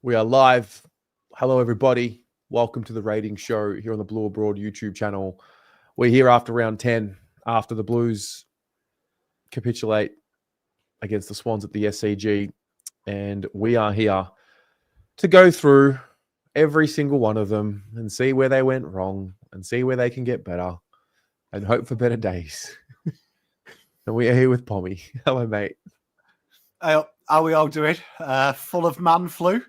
We are live. Hello, everybody. Welcome to the Rating Show here on the Blue Abroad YouTube channel. We're here after round 10, after the Blues capitulate against the Swans at the SCG. And we are here to go through every single one of them and see where they went wrong and see where they can get better and hope for better days. And we are here with Pommy. Hello, mate. How are we all doing? Full of man flu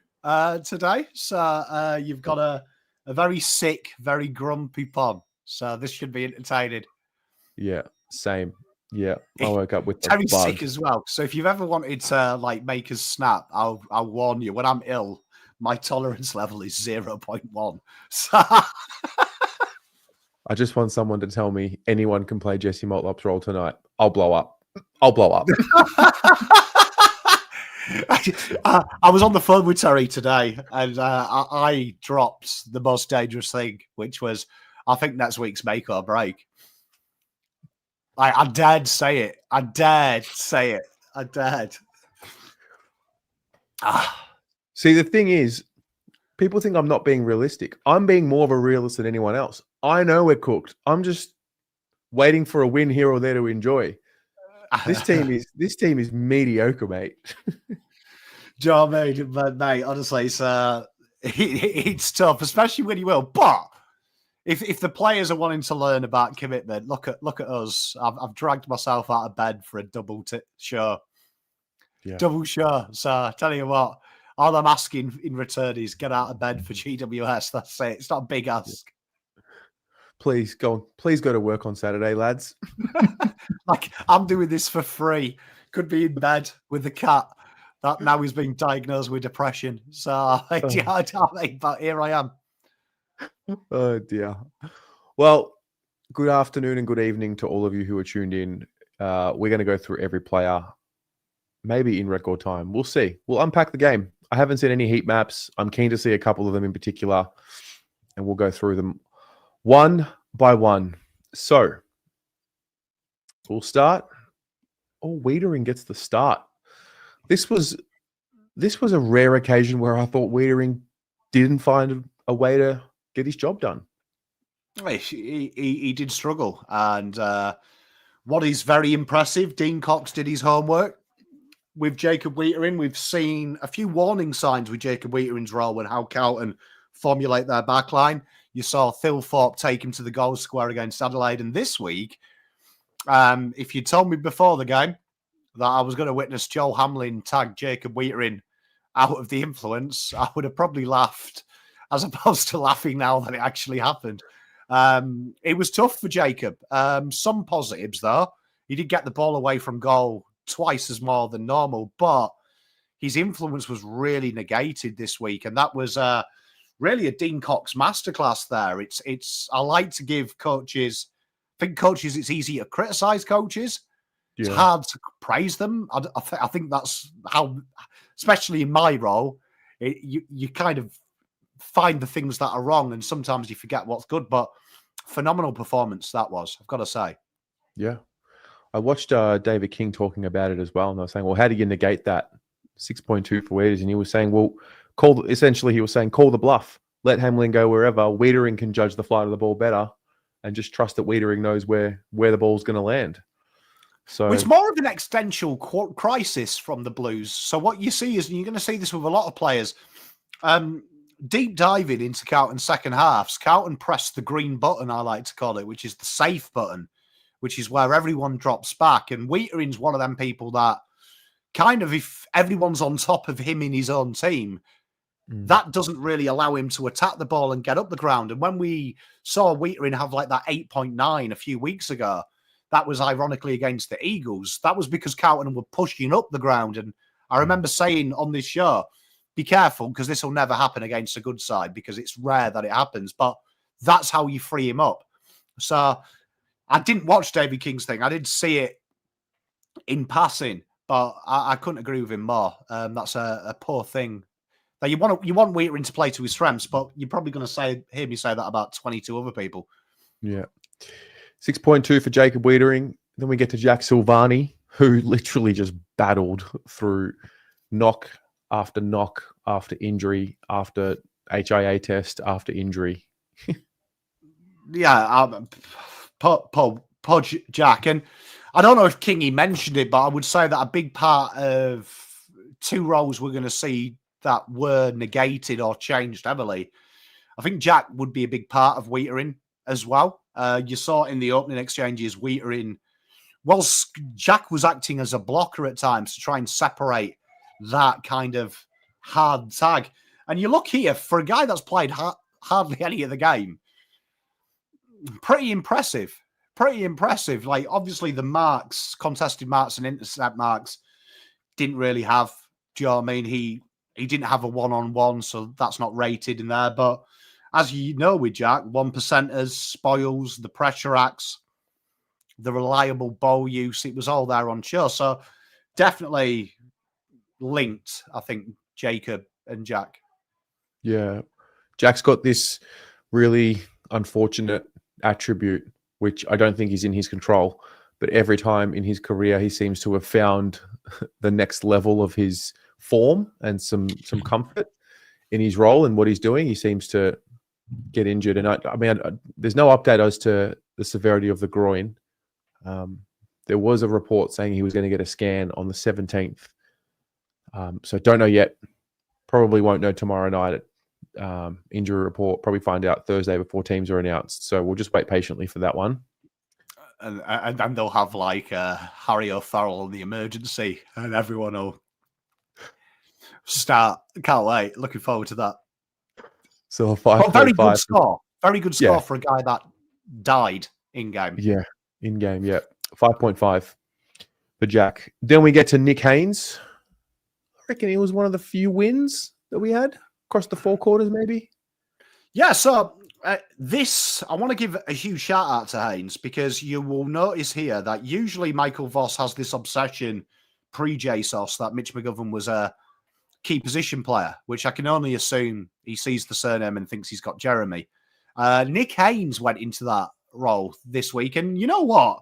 today. So you've got a very sick, very grumpy Pom. So this should be entertaining. Yeah, same. Yeah, I woke up with very bug. sick as well. So if you've ever wanted to make us snap, I'll warn you. When I'm ill, my tolerance level is 0.1. So I just want someone to tell me anyone can play Jesse Mlop's role tonight. I'll blow up. I'll blow up. I was on the phone with Terry today, and I dropped the most dangerous thing, which was, I think next week's make or break. I dared say it. I dared say it. I dared. See, the thing is, people think I'm not being realistic. I'm being more of a realist than anyone else. I know we're cooked. I'm just waiting for a win here or there to enjoy. This team is mediocre, mate. Joe, mate, honestly, it's tough, especially when you will. But if the players are wanting to learn about commitment, look at us. I've dragged myself out of bed for a double show. Yeah. Double show. So I tell you what, all I'm asking in return is get out of bed for GWS. That's it. It's not a big ask. Yeah. Please go to work on Saturday, lads. I'm doing this for free. Could be in bed with the cat that now he's being diagnosed with depression. So but here I am. Oh dear. Well, good afternoon and good evening to all of you who are tuned in. We're going to go through every player, maybe in record time. We'll see. We'll unpack the game. I haven't seen any heat maps. I'm keen to see a couple of them in particular, and we'll go through them one by one. So we'll start. Oh, Wiedering gets the start. This was a rare occasion where I thought Wiedering didn't find a way to get his job done. He did struggle. And what is very impressive, Dean Cox did his homework with Jacob Wiedering. We've seen a few warning signs with Jacob Wiedering's role and how Carlton formulate their backline. You saw Thilthorpe take him to the goal square against Adelaide. And this week, if you told me before the game that I was going to witness Joel Hamlin tag Jacob Wiedering out of the influence, I would have probably laughed as opposed to laughing now that it actually happened. It was tough for Jacob. Some positives, though. He did get the ball away from goal twice as more than normal, but his influence was really negated this week. And that was really a Dean Cox masterclass there. I like to give coaches, I think coaches, it's easy to criticize coaches. Yeah. It's hard to praise them. I think that's how, especially in my role, you kind of find the things that are wrong and sometimes you forget what's good, but phenomenal performance that was, I've got to say. Yeah. I watched David King talking about it as well, and I was saying, well, how do you negate that 6.2 for Wieders? And he was saying, well, call the bluff. Let Hamlin go wherever. Wiedering can judge the flight of the ball better and just trust that Wiedering knows where the ball's going to land. So it's more of an existential crisis from the Blues. So what you see is, and you're going to see this with a lot of players, deep diving into Carlton's second halves, Carlton pressed the green button, I like to call it, which is the safe button, which is where everyone drops back. And Wiedering's one of them people that kind of, if everyone's on top of him in his own team, that doesn't really allow him to attack the ball and get up the ground. And when we saw Wiedering have like that 8.9 a few weeks ago, that was ironically against the Eagles. That was because Carlton were pushing up the ground. And I remember saying on this show, be careful, because this will never happen against a good side, because it's rare that it happens. But that's how you free him up. So I didn't watch David King's thing. I did see it in passing, but I couldn't agree with him more. That's a poor thing. Now you want Wiedering to play to his strengths, but you're probably going to hear me say that about 22 other people. Yeah. 6.2 for Jacob Wiedering. Then we get to Jack Silvani, who literally just battled through knock after knock, after injury, after HIA test, after injury. Yeah, Podge Jack. And I don't know if Kingy mentioned it, but I would say that a big part of two roles we're going to see that were negated or changed heavily. I think Jack would be a big part of Wheatering as well. You saw in the opening exchanges, Wheatering, whilst Jack was acting as a blocker at times to try and separate that kind of hard tag. And you look here, for a guy that's played hardly any of the game, pretty impressive. Pretty impressive. Like, obviously, the marks, contested marks and intercept marks, didn't really have. Do you know what I mean? He didn't have a one-on-one, so that's not rated in there. But as you know with Jack, 1%ers, spoils, the pressure acts, the reliable ball use, it was all there on show. So definitely linked, I think, Jacob and Jack. Yeah. Jack's got this really unfortunate attribute, which I don't think is in his control. But every time in his career, he seems to have found the next level of his form and some comfort in his role and what he's doing. He seems to get injured. And I mean, there's no update as to the severity of the groin. There was a report saying he was going to get a scan on the 17th. So don't know yet. Probably won't know tomorrow night at injury report. Probably find out Thursday before teams are announced. So we'll just wait patiently for that one. And then they'll have like Harry O'Farrell in the emergency, and everyone will start. Can't wait. Looking forward to that. So a 5.5. Very good score. Very good score for a guy that died in game. Yeah, in game. Yeah, 5.5 for Jack. Then we get to Nick Haynes. I reckon he was one of the few wins that we had across the four quarters, maybe. Yeah. So. This, I want to give a huge shout out to Haynes, because you will notice here that usually Michael Voss has this obsession pre-JSOS that Mitch McGovern was a key position player, which I can only assume he sees the surname and thinks he's got Jeremy. Nick Haynes went into that role this week, and you know what?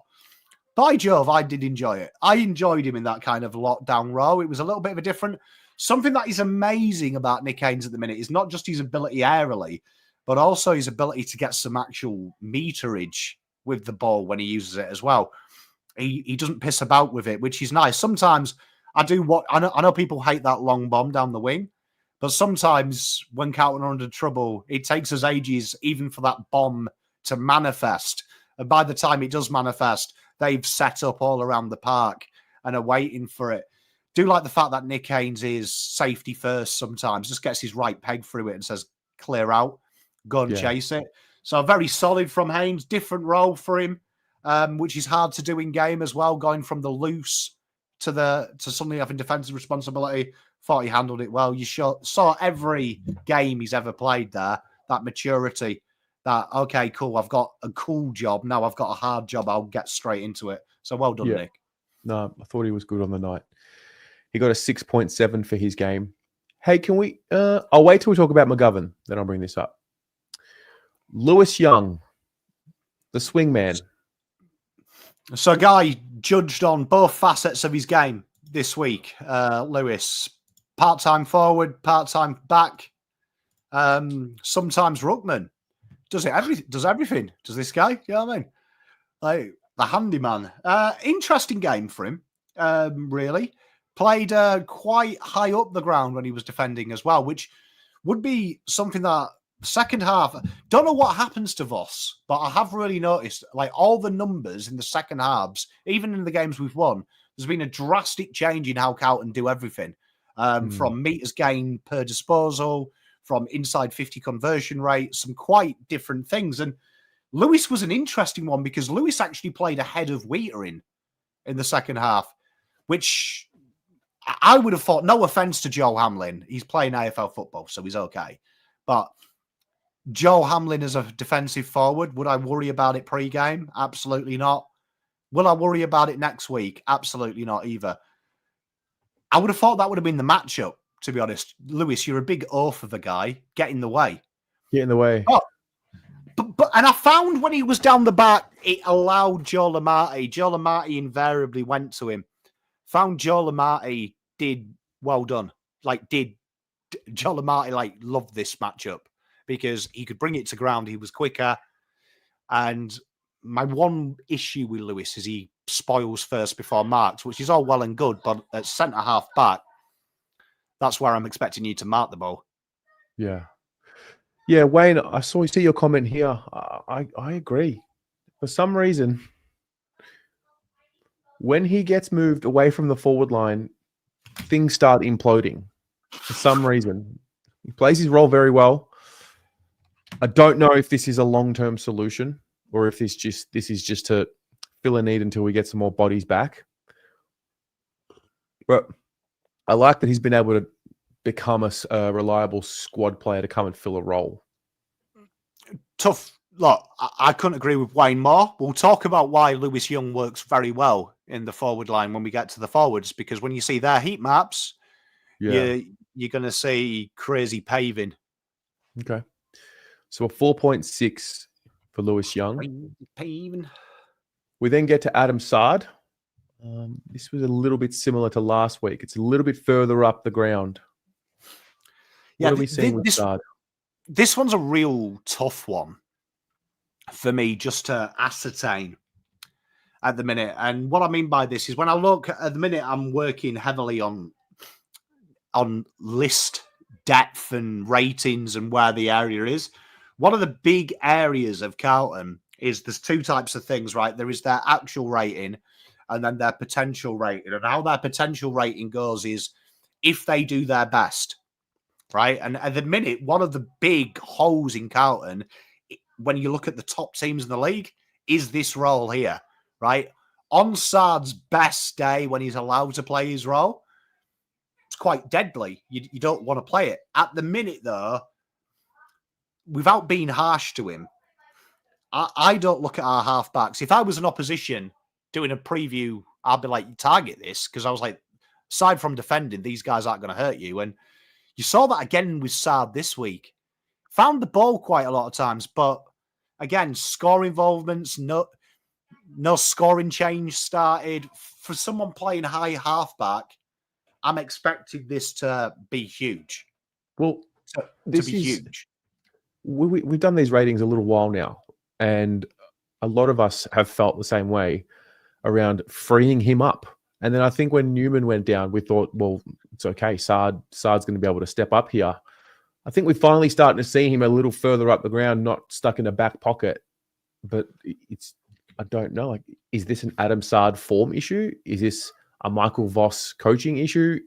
By Jove, I did enjoy it. I enjoyed him in that kind of lockdown role. It was a little bit of a different... Something that is amazing about Nick Haynes at the minute is not just his ability aerially, but also his ability to get some actual meterage with the ball when he uses it as well. He doesn't piss about with it, which is nice. Sometimes I know people hate that long bomb down the wing, but sometimes when Carlton are under trouble, it takes us ages even for that bomb to manifest. And by the time it does manifest, they've set up all around the park and are waiting for it. Do like the fact that Nick Haynes is safety first sometimes, just gets his right peg through it and says, clear out. Go and chase it. So very solid from Haynes. Different role for him, which is hard to do in game as well. Going from the loose to suddenly having defensive responsibility. Thought he handled it well. You saw every game he's ever played there. That maturity. That okay, cool. I've got a cool job now. I've got a hard job. I'll get straight into it. So well done, Nick. No, I thought he was good on the night. He got a 6.7 for his game. Hey, can we? I'll wait till we talk about McGovern. Then I'll bring this up. Lewis Young, the swingman. So, a guy judged on both facets of his game this week. Lewis, part-time forward, part-time back, sometimes ruckman. Does everything. Does this guy? You know what I mean? Like the handyman. Interesting game for him. Really played quite high up the ground when he was defending as well, which would be something that. Second half, don't know what happens to Voss, but I have really noticed like all the numbers in the second halves, even in the games we've won, there's been a drastic change in how Carlton do everything. From meters gained per disposal, from inside 50 conversion rate, some quite different things. And Lewis was an interesting one because Lewis actually played ahead of Wheatering in the second half, which I would have thought, no offense to Joe Hamlin, he's playing AFL football, so he's okay. But Joe Hamlin as a defensive forward, would I worry about it pre-game? Absolutely not. Will I worry about it next week? Absolutely not either. I would have thought that would have been the matchup, to be honest. Lewis, you're a big oaf of a guy. Get in the way. Get in the way. Oh, but I found when he was down the back, it allowed Joe Lamati. Joe Lamati invariably went to him. Found Joe Lamati did well done. did Joel Marty love this matchup because he could bring it to ground. He was quicker. And my one issue with Lewis is he spoils first before marks, which is all well and good. But at centre half back, that's where I'm expecting you to mark the ball. Yeah. Yeah, Wayne, I see your comment here. I agree. For some reason, when he gets moved away from the forward line, things start imploding. For some reason, he plays his role very well. I don't know if this is a long-term solution or if this is just to fill a need until we get some more bodies back. But I like that he's been able to become a reliable squad player to come and fill a role. Tough. Look, I couldn't agree with Wayne more. We'll talk about why Lewis Young works very well in the forward line when we get to the forwards, because when you see their heat maps, you're going to see crazy paving. Okay. So a 4.6 for Lewis Young. Paving. We then get to Adam Saad. This was a little bit similar to last week. It's a little bit further up the ground. What are we seeing with Saad? This one's a real tough one for me just to ascertain at the minute. And what I mean by this is when I look at the minute, I'm working heavily on list depth and ratings and where the area is. One of the big areas of Carlton is there's two types of things, right? There is their actual rating and then their potential rating. And how their potential rating goes is if they do their best, right? And at the minute, one of the big holes in Carlton, when you look at the top teams in the league, is this role here, right? On Saad's best day when he's allowed to play his role, it's quite deadly. You don't want to play it. At the minute, though, without being harsh to him, I don't look at our halfbacks. If I was an opposition doing a preview, I'd be like, target this, because I was like, aside from defending, these guys aren't going to hurt you. And you saw that again with Saad this week. Found the ball quite a lot of times, but again, score involvements, no scoring change started. For someone playing high halfback, I'm expecting this to be huge. Well, this is huge. We've done these ratings a little while now, and a lot of us have felt the same way around freeing him up. And then I think when Newman went down, we thought, well, it's okay. Saad's going to be able to step up here. I think we're finally starting to see him a little further up the ground, not stuck in a back pocket. But I don't know. Like, is this an Adam Saad form issue? Is this a Michael Voss coaching issue?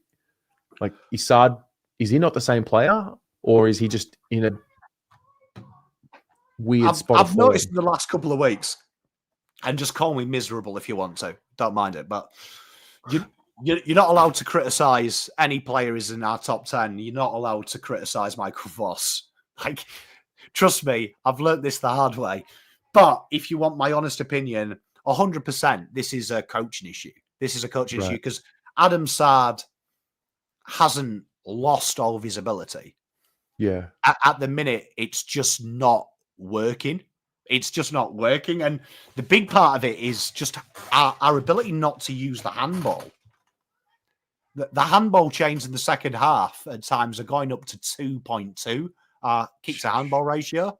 Like, is he not the same player, or is he just in a weird spot? I've noticed in the last couple of weeks, and just call me miserable if you want to, don't mind it, but you're not allowed to criticise any player who's in our top 10. You're not allowed to criticise Michael Voss. Like, trust me, I've learnt this the hard way. But if you want my honest opinion, 100%, this is a coaching issue. This is a coaching issue because Adam Saad hasn't lost all of his ability. Yeah. At the minute, it's just not working. It's just not working. And the big part of it is just our ability not to use the handball. The handball chains in the second half at times are going up to 2.2 kick to handball ratio.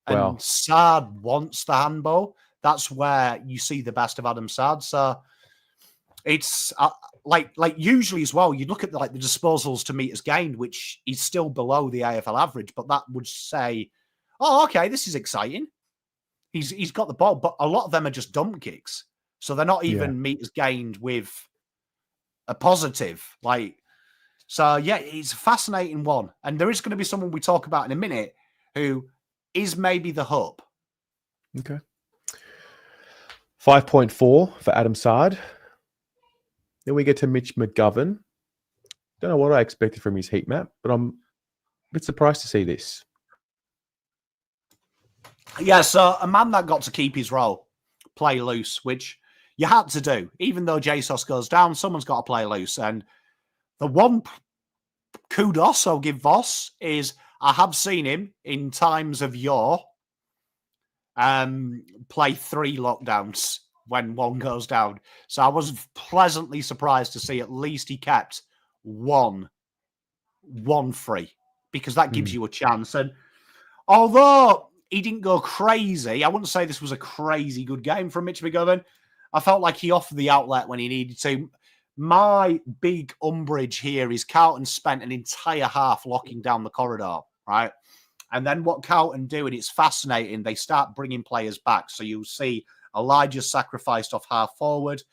And Saad wants the handball. That's where you see the best of Adam Saad. So it's like usually as well, you look at the disposals to meters gained, which is still below the AFL average, but that would say, oh, okay, this is exciting. He's got the ball, but a lot of them are just dump kicks. So they're not even meters gained with a positive. So yeah, it's a fascinating one. And there is going to be someone we talk about in a minute who is maybe the hub. Okay. 5.4 for Adam Saad. Then we get to Mitch McGovern. Don't know what I expected from his heat map, but I'm a bit surprised to see this. Yeah, so a man that got to keep his role, play loose, which you had to do. Even though Jesus goes down, someone's got to play loose. And the one kudos I'll give Voss is I have seen him in times of yore play 3 lockdowns when one goes down. So I was pleasantly surprised to see at least he kept one one free because that gives you a chance. And although he didn't go crazy, I wouldn't say this was a crazy good game from Mitch McGovern. I felt like he offered the outlet when he needed to. My big umbrage here is Carlton spent an entire half locking down the corridor, right? And then what Carlton do, and it's fascinating, they start bringing players back. So you'll see Elijah sacrificed off half forward.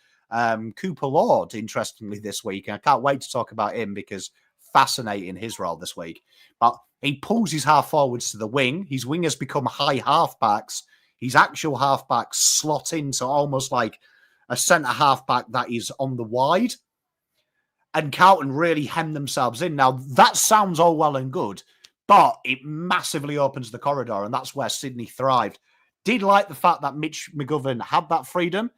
Cooper Lord, interestingly, this week. And I can't wait to talk about him because fascinating his role this week. But he pulls his half forwards to the wing. His wingers become high halfbacks. His actual halfbacks slot into almost like a centre halfback that is on the wide. And Carlton really hem themselves in. Now, that sounds all well and good, but it massively opens the corridor, and that's where Sydney thrived. Did like the fact that Mitch McGovern had that freedom,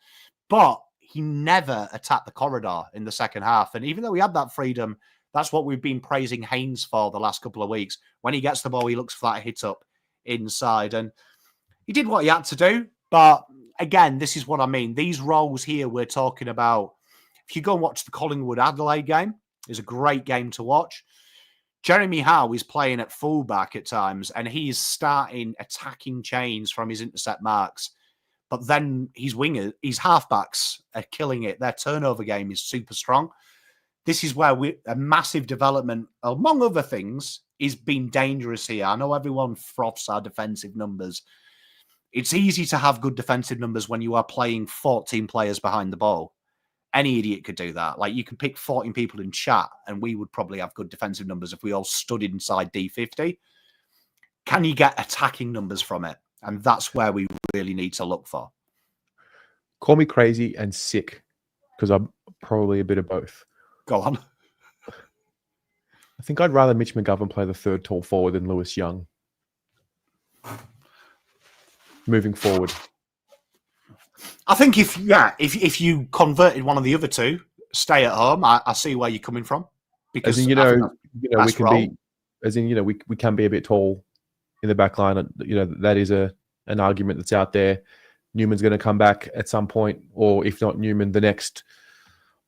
but he never attacked the corridor in the second half. And even though he had that freedom, that's what we've been praising Haynes for the last couple of weeks. When he gets the ball, he looks for that hit up inside. And he did what he had to do. But again, this is what I mean. These roles here we're talking about. If you go and watch the Collingwood-Adelaide game, it's a great game to watch. Jeremy Howe is playing at fullback at times, and he is starting attacking chains from his intercept marks. But then his halfbacks are killing it. Their turnover game is super strong. This is where a massive development, among other things, is being dangerous here. I know everyone froths our defensive numbers. It's easy to have good defensive numbers when you are playing 14 players behind the ball. Any idiot could do that. Like, you can pick 14 people in chat and we would probably have good defensive numbers if we all stood inside D50. Can you get attacking numbers from it? And that's where we really need to look for. Call me crazy and sick, because I'm probably a bit of both. Go on. I think I'd rather Mitch McGovern play the third tall forward than Lewis Young. Moving forward. I think if you converted one of the other two, stay at home. I see where you're coming from. Because as in, we can be, as in, we can be a bit tall in the back line. That is an argument that's out there. Newman's going to come back at some point, or if not Newman, the next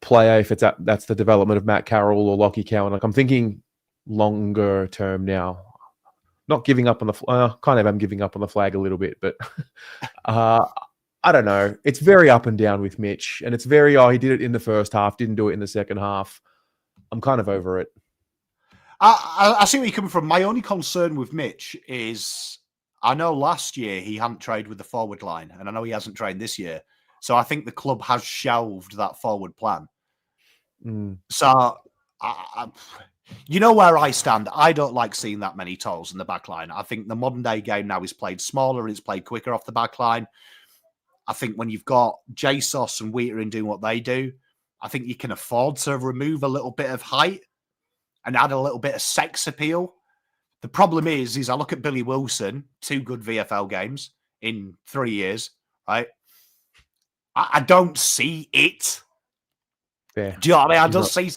player, if that's the development of Matt Carroll or Lockie Cowan. Like, I'm thinking longer term now. Not giving up on the kind of am giving up on the flag a little bit, but I don't know. It's very up and down with Mitch, and it's very he did it in the first half, didn't do it in the second half. I'm kind of over it. I see where you're coming from. My only concern with Mitch is I know last year he hadn't trained with the forward line, and I know he hasn't trained this year. So I think the club has shelved that forward plan. So, you know where I stand. I don't like seeing that many tolls in the back line. I think the modern day game now is played smaller and it's played quicker off the back line. I think when you've got JSOS and Wheater doing what they do, I think you can afford to remove a little bit of height and add a little bit of sex appeal. The problem is I look at Billy Wilson, 2 good VFL games in 3 years, right? I don't see it. Yeah. Do you know what I mean? I don't see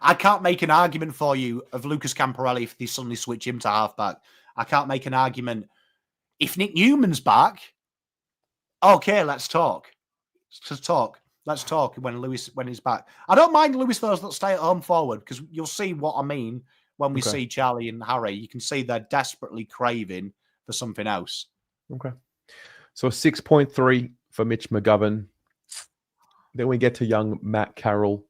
I can't make an argument for you of Lucas Camporelli if they suddenly switch him to halfback. I can't make an argument. If Nick Newman's back, okay, let's talk. Let's talk when he's back. I don't mind Lewis those that stay at home forward, because you'll see what I mean when we see Charlie and Harry. You can see they're desperately craving for something else. Okay. So 6.3 for Mitch McGovern. Then we get to young Matt Carroll.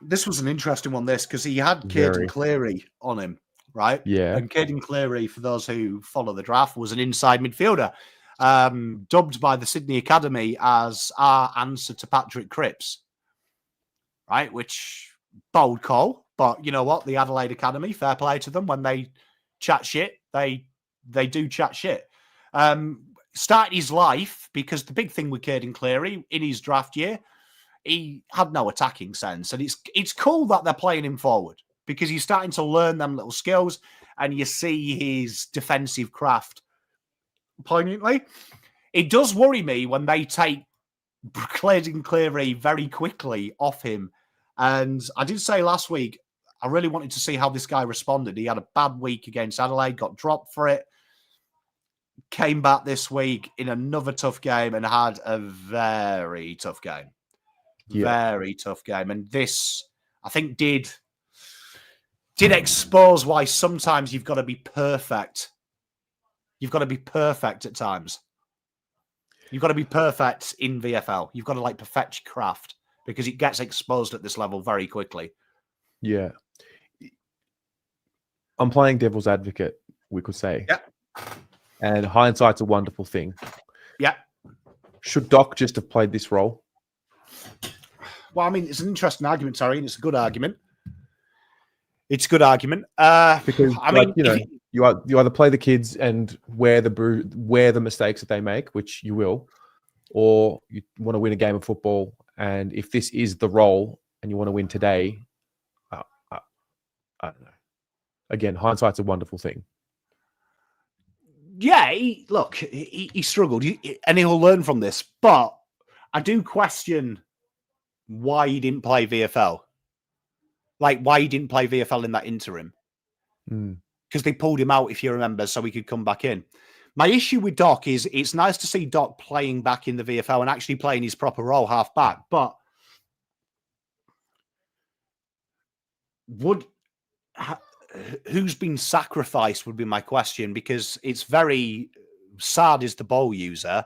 This was an interesting one, because he had Caden Cleary on him, right? Yeah. And Caden Cleary, for those who follow the draft, was an inside midfielder, dubbed by the Sydney Academy as our answer to Patrick Crips, right? Which, bold call, but you know what? The Adelaide Academy, fair play to them. When they chat shit, they do chat shit. Started his life, because the big thing with Caden Cleary in his draft year, he had no attacking sense. And it's cool that they're playing him forward, because he's starting to learn them little skills, and you see his defensive craft poignantly. It does worry me when they take Caden Cleary very quickly off him. And I did say last week, I really wanted to see how this guy responded. He had a bad week against Adelaide, got dropped for it. Came back this week in another tough game and had a very tough game. Very tough game. And this, I think, did expose why sometimes you've got to be perfect. You've got to be perfect at times. You've got to be perfect in VFL. You've got to perfect your craft because it gets exposed at this level very quickly. Yeah. I'm playing devil's advocate, we could say. Yeah. And hindsight's a wonderful thing. Yeah. Should Doc just have played this role? Well, I mean, it's an interesting argument, Terry, and it's a good argument. It's a good argument. Because I mean, you either play the kids and wear the mistakes that they make, which you will, or you want to win a game of football. And if this is the role and you want to win today, I don't know. Again, hindsight's a wonderful thing. Yeah, he struggled, and he'll learn from this. But I do question why he didn't play VFL. Why he didn't play VFL in that interim. Because they pulled him out, if you remember, so he could come back in. My issue with Doc is it's nice to see Doc playing back in the VFL and actually playing his proper role half back. But who's been sacrificed would be my question, because it's very Saad is the ball user.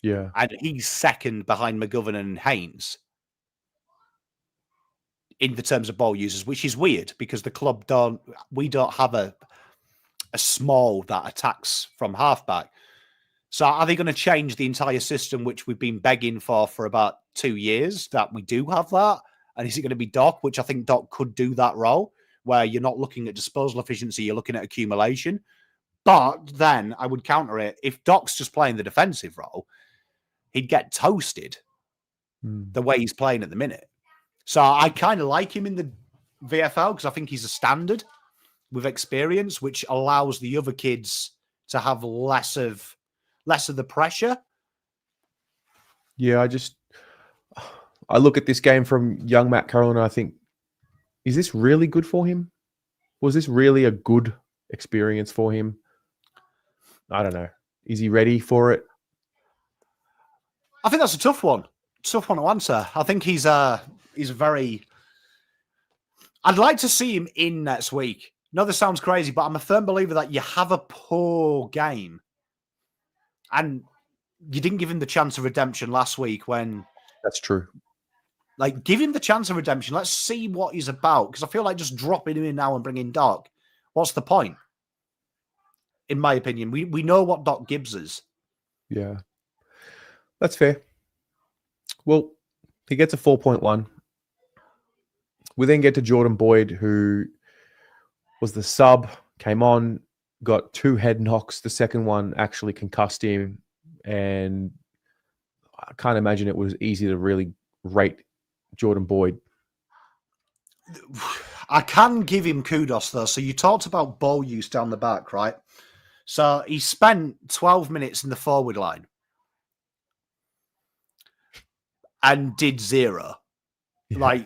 Yeah. And he's second behind McGovern and Haynes in the terms of ball users, which is weird because the club don't have a small that attacks from halfback. So are they going to change the entire system, which we've been begging for about 2 years, that we do have that? And is it going to be Doc, which I think Doc could do that role, where you're not looking at disposal efficiency, you're looking at accumulation. But then I would counter it. If Doc's just playing the defensive role, he'd get toasted the way he's playing at the minute. So I kind of like him in the VFL because I think he's a standard with experience, which allows the other kids to have less of the pressure. Yeah, I look at this game from young Matt Carroll and I think, is this really good for him? Was this really a good experience for him? I don't know. Is he ready for it? I think that's a tough one. Tough one to answer. I think he's very... I'd like to see him in next week. No, this sounds crazy, but I'm a firm believer that you have a poor game. And you didn't give him the chance of redemption last week when... That's true. Give him the chance of redemption. Let's see what he's about. Because I feel like just dropping him in now and bringing Doc, what's the point? In my opinion, we know what Doc Gibbs is. Yeah. That's fair. Well, he gets a 4.1. We then get to Jordan Boyd, who was the sub, came on, got 2 head knocks. The second one actually concussed him. And I can't imagine it was easy to really rate Jordan Boyd. I can give him kudos, though. So you talked about ball use down the back, right? So he spent 12 minutes in the forward line and did 0. Yeah.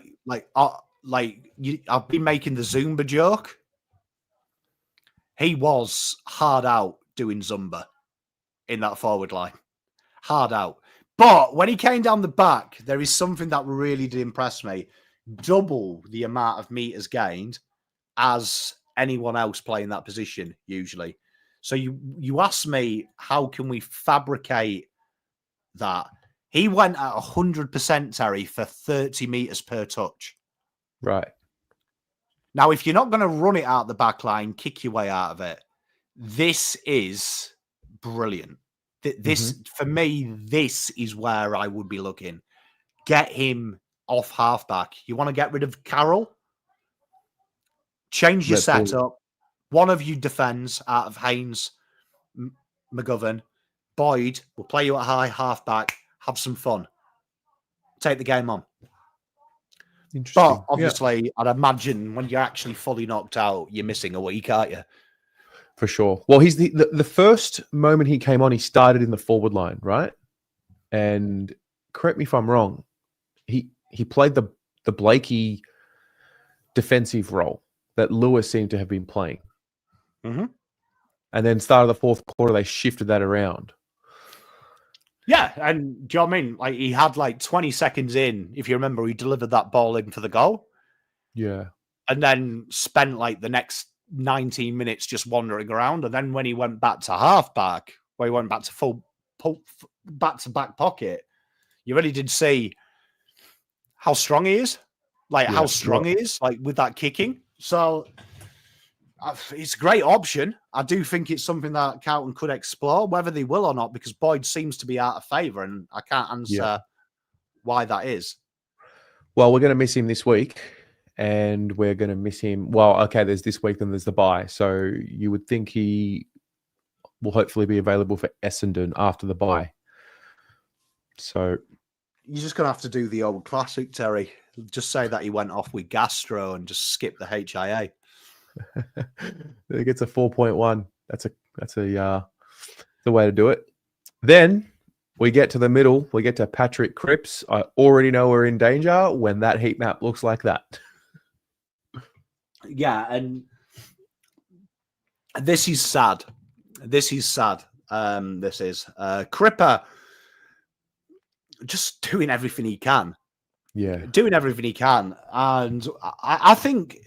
I've been making the Zumba joke. He was hard out doing Zumba in that forward line. Hard out. But when he came down the back, there is something that really did impress me. Double the amount of meters gained as anyone else playing that position, usually. So you ask me, how can we fabricate that? He went at 100%, Terry, for 30 meters per touch. Right. Now, if you're not going to run it out the back line, kick your way out of it. This is brilliant. For me, this is where I would be looking. Get him off halfback. You want to get rid of Carroll? Change your setup. One of you defends out of Haynes, McGovern. Boyd will play you at high halfback. Have some fun. Take the game on. But obviously, I'd imagine when you're actually fully knocked out, you're missing a week, aren't you? For sure. Well, he's the first moment he came on, he started in the forward line, right? And correct me if I'm wrong, he played the Blakey defensive role that Lewis seemed to have been playing. Mm-hmm. And then start of the fourth quarter, they shifted that around. Yeah, and do you know what I mean? Like he had like 20 seconds in, if you remember, he delivered that ball in for the goal. Yeah. And then spent like the next 19 minutes just wandering around. And then when he went back to halfback, where he went back to full back to back pocket, you really did see how strong he is. Like how strong he is, like with that kicking. So it's a great option. I do think it's something that Carlton could explore, whether they will or not, because Boyd seems to be out of favour, and I can't answer why that is. Well, we're going to miss him this week, and we're going to miss him. Well, okay, there's this week, then there's the bye. So you would think he will hopefully be available for Essendon after the bye. So you're just going to have to do the old classic, Terry. Just say that he went off with gastro and just skip the HIA. It gets a 4.1. That's the way to do it. Then we get to the middle. We get to Patrick Crips. I already know we're in danger when that heat map looks like that. Yeah, and this is sad. This is sad. This is Cripper just doing everything he can. Yeah, doing everything he can, and I think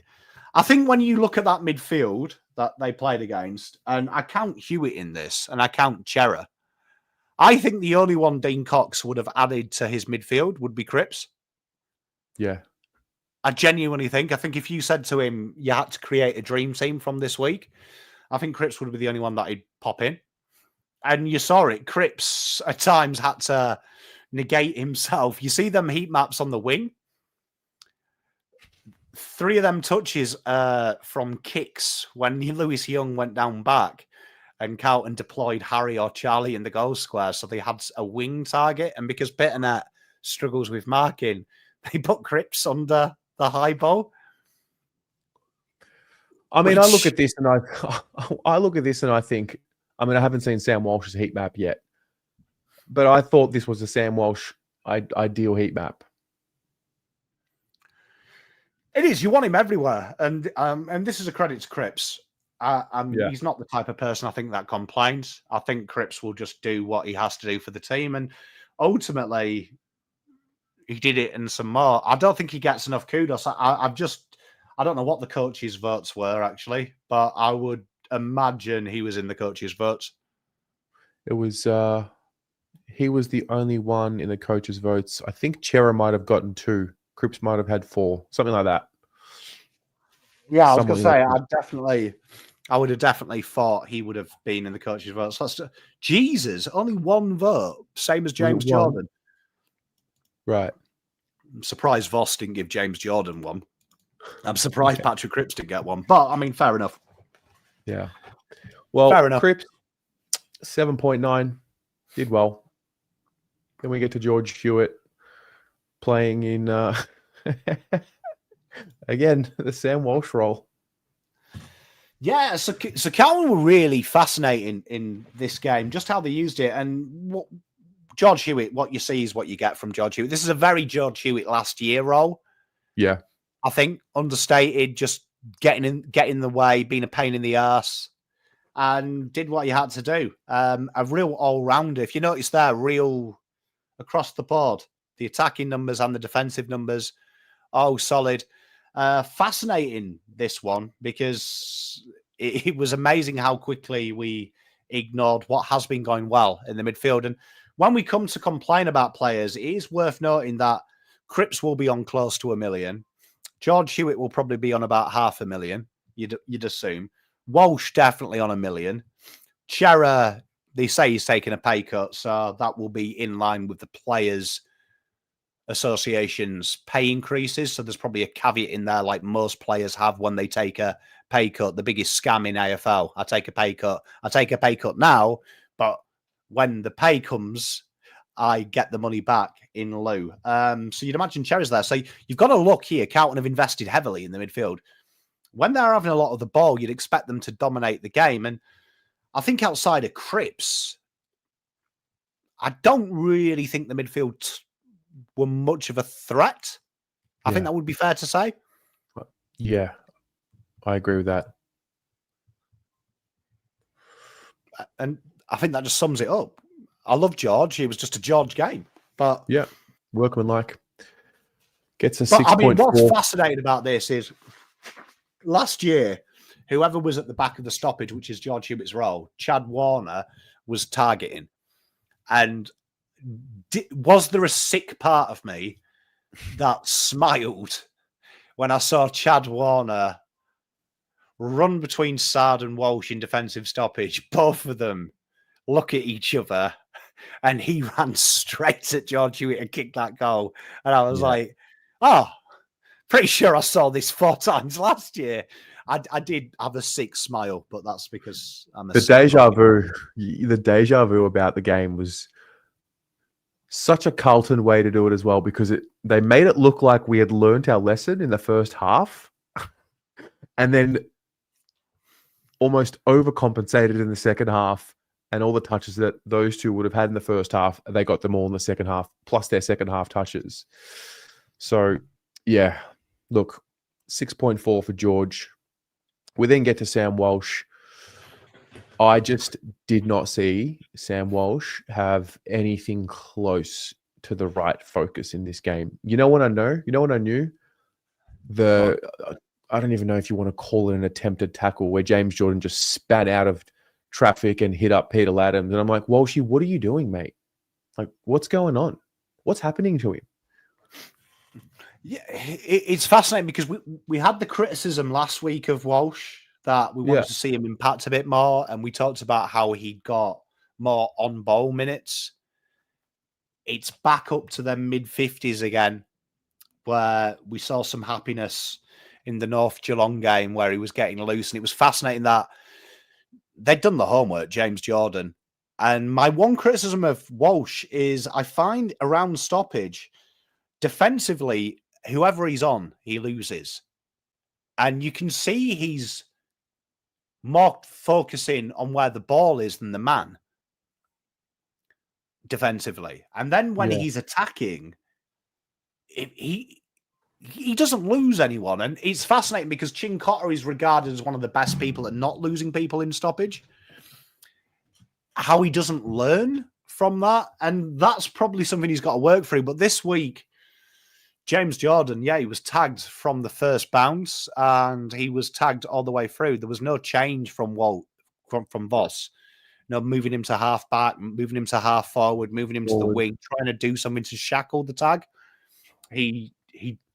when you look at that midfield that they played against, and I count Huitt in this, and I count Chera, I think the only one Dean Cox would have added to his midfield would be Crips. Yeah. I genuinely think. I think if you said to him you had to create a dream team from this week, I think Crips would be the only one that he'd pop in. And you saw it. Crips at times had to negate himself. You see them heat maps on the wing. 3 of them touches from kicks when Lewis Young went down back and Carlton deployed Harry or Charlie in the goal square. So they had a wing target. And because Pittinet struggles with marking, they put Crips under the high ball. I mean, I look at this and I think, I mean, I haven't seen Sam Walsh's heat map yet, but I thought this was a Sam Walsh ideal heat map. It is. You want him everywhere, and this is a credit to Crips. He's not the type of person I think that complains. I think Crips will just do what he has to do for the team, and ultimately, he did it and some more. I don't think he gets enough kudos. I don't know what the coaches' votes were actually, but I would imagine he was in the coaches' votes. It was he was the only one in the coaches' votes. I think Chera might have gotten 2. Crips might have had 4, something like that. Yeah, I was going to say, I would have definitely thought he would have been in the coaches' votes. Jesus, only 1 vote, same as James Jordan. Right. I'm surprised Voss didn't give James Jordan 1. I'm surprised Patrick Crips didn't get 1. But, I mean, fair enough. Yeah. Well, fair enough. Crips, 7.9, did well. Then we get to George Huitt playing in, again, the Sam Walsh role. Yeah, so Carroll were really fascinating in this game, just how they used it. And George Huitt, what you see is what you get from George Huitt. This is a very George Huitt last year role. Yeah. I think understated, just getting in the way, being a pain in the arse, and did what he had to do. A real all-rounder. If you notice there, real across the board, the attacking numbers and the defensive numbers, solid. Fascinating, this one, because it was amazing how quickly we ignored what has been going well in the midfield. And when we come to complain about players, it is worth noting that Crips will be on close to 1 million. George Huitt will probably be on about 500,000, you'd assume. Walsh definitely on 1 million. Chera, they say he's taking a pay cut, so that will be in line with the Players Association's pay increases. So there's probably a caveat in there, like most players have when they take a pay cut. The biggest scam in AFL: I take a pay cut. I take a pay cut now, but when the pay comes, I get the money back in lieu. So you'd imagine Chera's there. So you've got to look here. Carlton have invested heavily in the midfield. When they're having a lot of the ball, you'd expect them to dominate the game. And I think outside of Crips, I don't really think the midfield were much of a threat. I think that would be fair to say. Yeah, I agree with that. And I think that just sums it up. I love George. It was just a George game. But yeah, workmanlike. Gets a But I mean, what's 6.4. fascinating about this is last year, whoever was at the back of the stoppage, which is George Huitt's role, Chad Warner was targeting. And was there a sick part of me that smiled when I saw Chad Warner run between Saad and Walsh in defensive stoppage, both of them look at each other, and he ran straight at George Huitt and kicked that goal. And I was like, oh, pretty sure I saw this 4 times last year. I did have a sick smile, but that's because I'm a the deja vu. The deja vu about the game was such a Carlton way to do it as well, because they made it look like we had learnt our lesson in the first half, and then almost overcompensated in the second half, and all the touches that those two would have had in the first half, they got them all in the second half, plus their second half touches. So, yeah, look, 6.4 for George. We then get to Sam Walsh. I just did not see Sam Walsh have anything close to the right focus in this game. You know what I know? You know what I knew? I don't even know if you want to call it an attempted tackle where James Jordan just spat out of traffic and hit up Peter Adams. And I'm like, Walshy, what are you doing, mate? Like, what's going on? What's happening to him? Yeah, it's fascinating because we had the criticism last week of Walsh that we wanted to see him impact a bit more, and we talked about how he got more on-ball minutes. It's back up to the mid-50s again, where we saw some happiness in the North Geelong game where he was getting loose, and it was fascinating that they'd done the homework, James Jordan. And my one criticism of Walsh is I find around stoppage, defensively, whoever he's on, he loses. And you can see he's more focusing on where the ball is than the man defensively. And then when he's attacking, he doesn't lose anyone. And it's fascinating because Chin Cotter is regarded as one of the best people at not losing people in stoppage. How he doesn't learn from that. And that's probably something he's got to work through. But this week, James Jordan, he was tagged from the first bounce and he was tagged all the way through. There was no change from Voss. No, moving him to half back, moving him to half forward, moving him to the wing, trying to do something to shackle the tag. He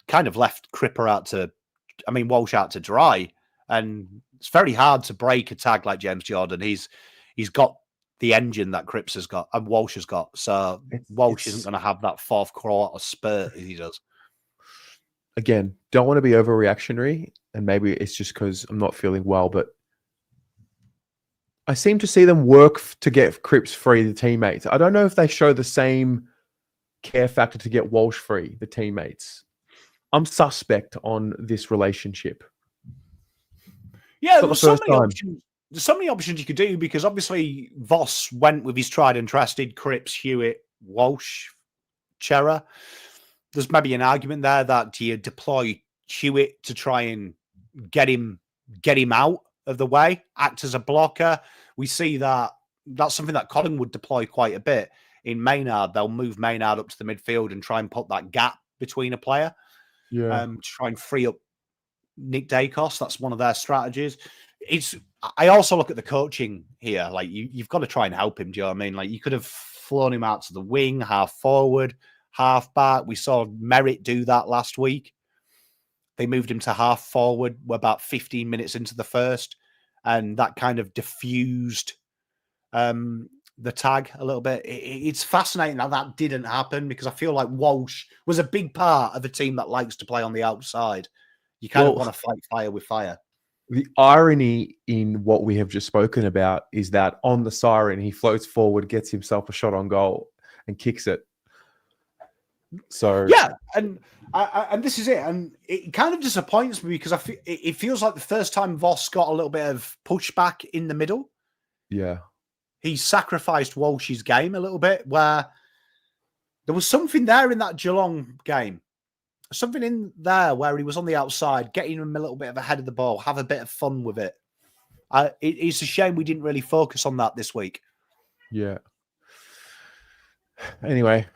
kind of left Walsh out to dry. And it's very hard to break a tag like James Jordan. He's got the engine that Crips has got and Walsh has got. So Walsh isn't going to have that fourth quarter spurt as he does. Again, don't want to be overreactionary, and maybe it's just because I'm not feeling well, but I seem to see them work to get Crips free, the teammates. I don't know if they show the same care factor to get Walsh free, the teammates. I'm suspect on this relationship. Yeah, there's so many options you could do because obviously Voss went with his tried and trusted Crips, Huitt, Walsh, Chera. There's maybe an argument there that do you deploy Huitt to try and get him out of the way, act as a blocker. We see that that's something that Collin would deploy quite a bit in Maynard. They'll move Maynard up to the midfield and try and put that gap between a player. To try and free up Nick Dacos. That's one of their strategies. I also look at the coaching here. Like you've got to try and help him. Do you know what I mean? Like you could have flown him out to the wing, half forward, half back. We saw Merritt do that last week. They moved him to half forward. We're about 15 minutes into the first, and that kind of diffused the tag a little bit. It's fascinating how that didn't happen because I feel like Walsh was a big part of a team that likes to play on the outside. You kind of want to fight fire with fire. The irony in what we have just spoken about is that on the siren, he floats forward, gets himself a shot on goal and kicks it. So yeah, and this is it. And it kind of disappoints me because it feels like the first time Voss got a little bit of pushback in the middle. Yeah. He sacrificed Walsh's game a little bit where there was something there in that Geelong game. Something in there where he was on the outside, getting him a little bit of ahead of the ball, have a bit of fun with it. It's a shame we didn't really focus on that this week. Yeah. Anyway,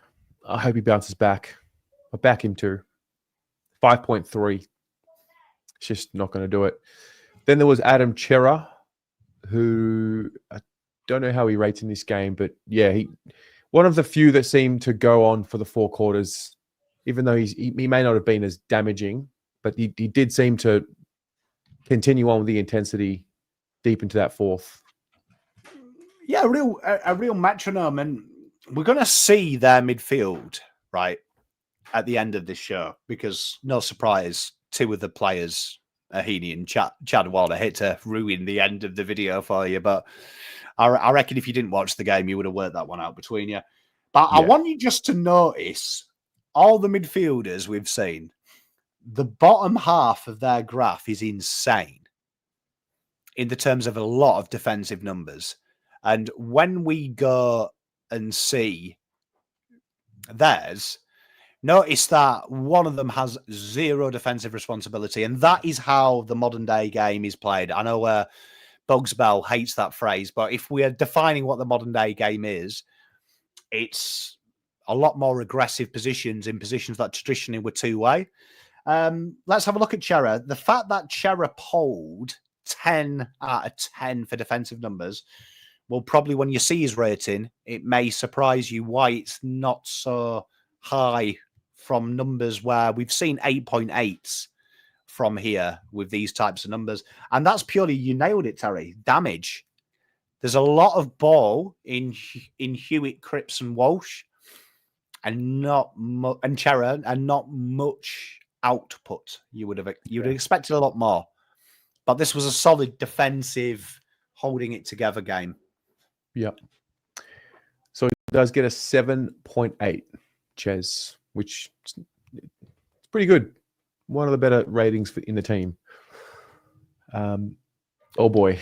I hope he bounces back. I back him too. 5.3. It's just not going to do it. Then there was Adam Chera, who I don't know how he rates in this game, but yeah, he one of the few that seemed to go on for the 4 quarters, even though he may not have been as damaging, but he did seem to continue on with the intensity deep into that fourth. Yeah, a real metronome, and we're going to see their midfield right at the end of this show because no surprise, 2 of the players, Heaney and Chad Wilder, hit to ruin the end of the video for you. But I reckon if you didn't watch the game, you would have worked that one out between you. But I want you just to notice all the midfielders we've seen. The bottom half of their graph is insane in the terms of a lot of defensive numbers. And when we go and see theirs, notice that one of them has 0 defensive responsibility. And that is how the modern day game is played. I know Bugs Bell hates that phrase, but if we are defining what the modern day game is, it's a lot more aggressive positions in positions that traditionally were 2-way. Let's have a look at Chera. The fact that Chera polled 10 out of 10 for defensive numbers, well, probably when you see his rating, it may surprise you why it's not so high from numbers where we've seen 8.8s from here with these types of numbers. And that's purely, you nailed it, Terry, damage. There's a lot of ball in Huitt, Crips and Walsh and Chera, and not much output. You would have expected a lot more. But this was a solid defensive, holding it together game. Yep. So he does get a 7.8, Ches, which is pretty good. One of the better ratings in the team. Oh boy.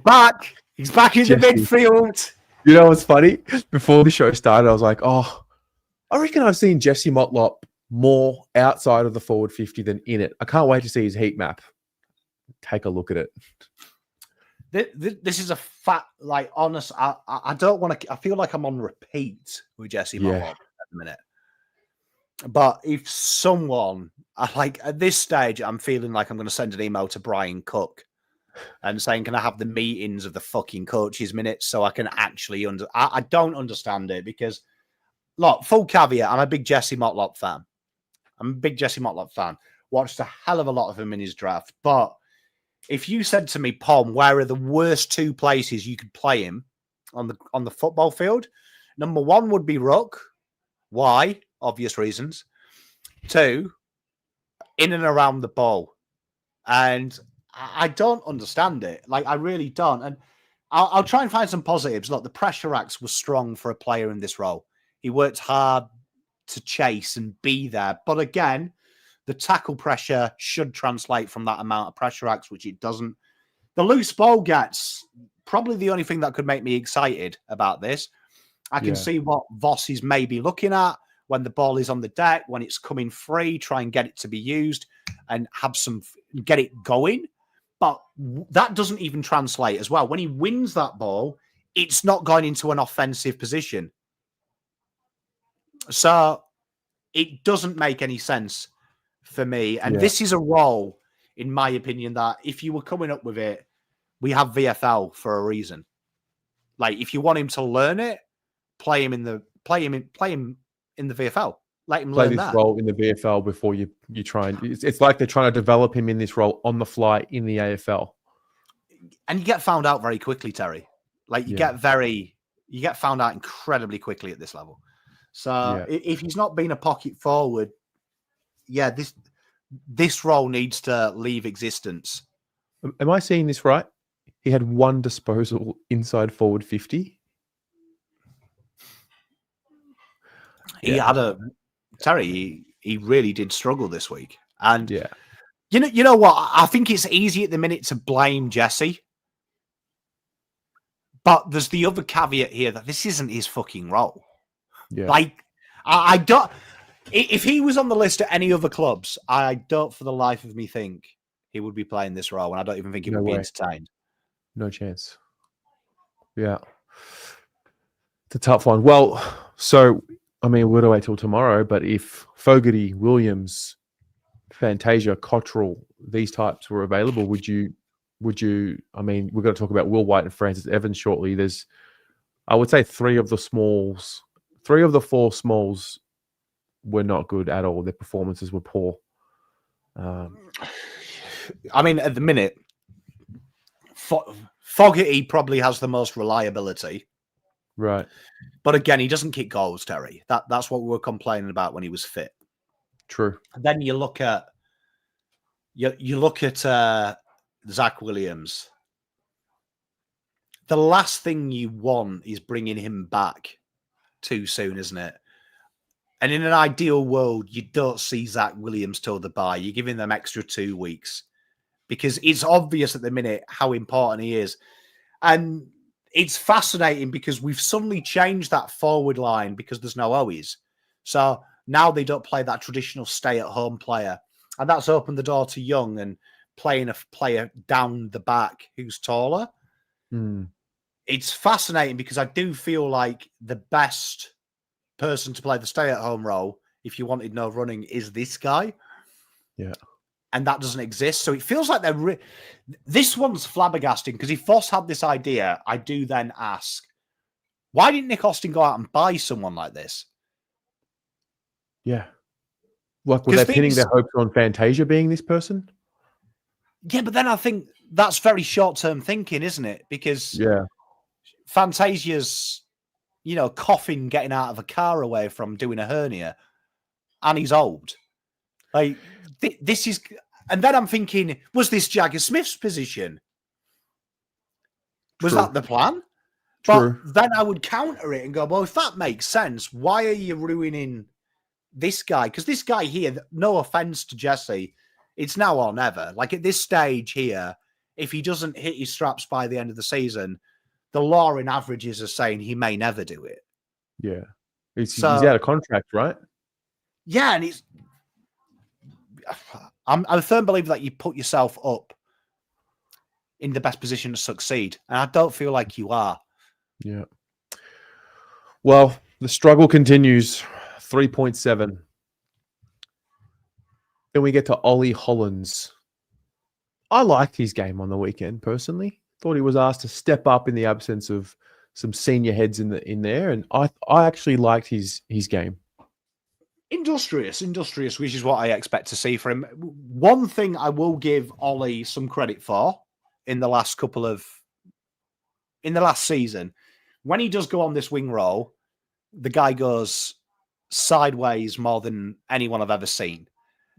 Back. He's back in the midfield. You know what's funny? Before the show started, I was like, oh, I reckon I've seen Jesse Mlop more outside of the forward 50 than in it. I can't wait to see his heat map. Take a look at it. This is a fat, like, honest. I don't want to. I feel like I'm on repeat with Jesse Mlop at the minute. But if someone, like, at this stage, I'm feeling like I'm going to send an email to Brian Cook and saying, can I have the meetings of the fucking coaches minutes so I can actually I don't understand it because, look, full caveat, I'm a big Jesse Mlop fan. Watched a hell of a lot of him in his draft. But if you said to me, Pom, where are the worst 2 places you could play him on the football field? Number 1 would be ruck. Why? Obvious reasons. 2, in and around the ball. And I don't understand it. Like, I really don't. And I'll try and find some positives. Look, the pressure acts was strong for a player in this role. He worked hard to chase and be there. But again, the tackle pressure should translate from that amount of pressure acts, which it doesn't. The loose ball gets probably the only thing that could make me excited about this. I can see what Voss is maybe looking at when the ball is on the deck, when it's coming free, try and get it to be used and get it going. But that doesn't even translate as well. When he wins that ball, it's not going into an offensive position. So it doesn't make any sense for me. And this is a role, in my opinion, that if you were coming up with it, we have VFL for a reason. Like, if you want him to learn it, play him in the VFL. Let him learn that. Role in the VFL before you try and it's like they're trying to develop him in this role on the fly in the AFL. And you get found out very quickly, Terry. Like, you get found out incredibly quickly at this level. So if he's not been a pocket forward, this role needs to leave existence. Am I seeing this right? He had 1 disposal inside forward 50. He really did struggle this week. And you know what? I think it's easy at the minute to blame Jesse. But there's the other caveat here that this isn't his fucking role. Yeah. Like, I don't. If he was on the list at any other clubs, I don't for the life of me think he would be playing this role, and I don't even think he would be entertained. No chance. Yeah. It's a tough one. Well, so I mean, we're to wait till tomorrow. But if Fogarty, Williams, Fantasia, Cottrell, these types were available, would you? I mean, we're going to talk about Will White and Francis Evans shortly. There's, I would say, three of the four smalls were not good at all. Their performances were poor. I mean, at the minute, Fogarty probably has the most reliability. Right. But again, he doesn't kick goals, Terry. That's what we were complaining about when he was fit. True. And then you look at Zach Williams. The last thing you want is bringing him back too soon, isn't it? And in an ideal world, you don't see Zach Williams till the bye. You're giving them extra 2 weeks because it's obvious at the minute how important he is. And it's fascinating because we've suddenly changed that forward line because there's no Owies. So now they don't play that traditional stay-at-home player. And that's opened the door to Young and playing a player down the back who's taller. It's fascinating because I do feel like the best person to play the stay-at-home role, if you wanted no running, is this guy. Yeah. And that doesn't exist. So it feels like this one's flabbergasting because if Voss had this idea, I do then ask, why didn't Nick Austin go out and buy someone like this? Yeah. Like, were they pinning their hopes on Fantasia being this person? Yeah, but then I think that's very short-term thinking, isn't it? Because Fantasia's, coughing getting out of a car away from doing a hernia, and he's old. Like, this is... And then I'm thinking, was this Jagger Smith's position? Was that the plan? True. But then I would counter it and go, well, if that makes sense, why are you ruining this guy? Because this guy here, no offense to Jesse, it's now or never. Like at this stage here, if he doesn't hit his straps by the end of the season, the law in averages are saying he may never do it. Yeah. He's out of contract, right? Yeah, and I'm a firm believer that you put yourself up in the best position to succeed. And I don't feel like you are. Yeah. Well, the struggle continues. 3.7. Then we get to Ollie Hollands. I liked his game on the weekend, personally. Thought he was asked to step up in the absence of some senior heads in there. And I actually liked his game. Industrious, which is what I expect to see from him. One thing I will give Ollie some credit for in the last season, when he does go on this wing role, the guy goes sideways more than anyone I've ever seen.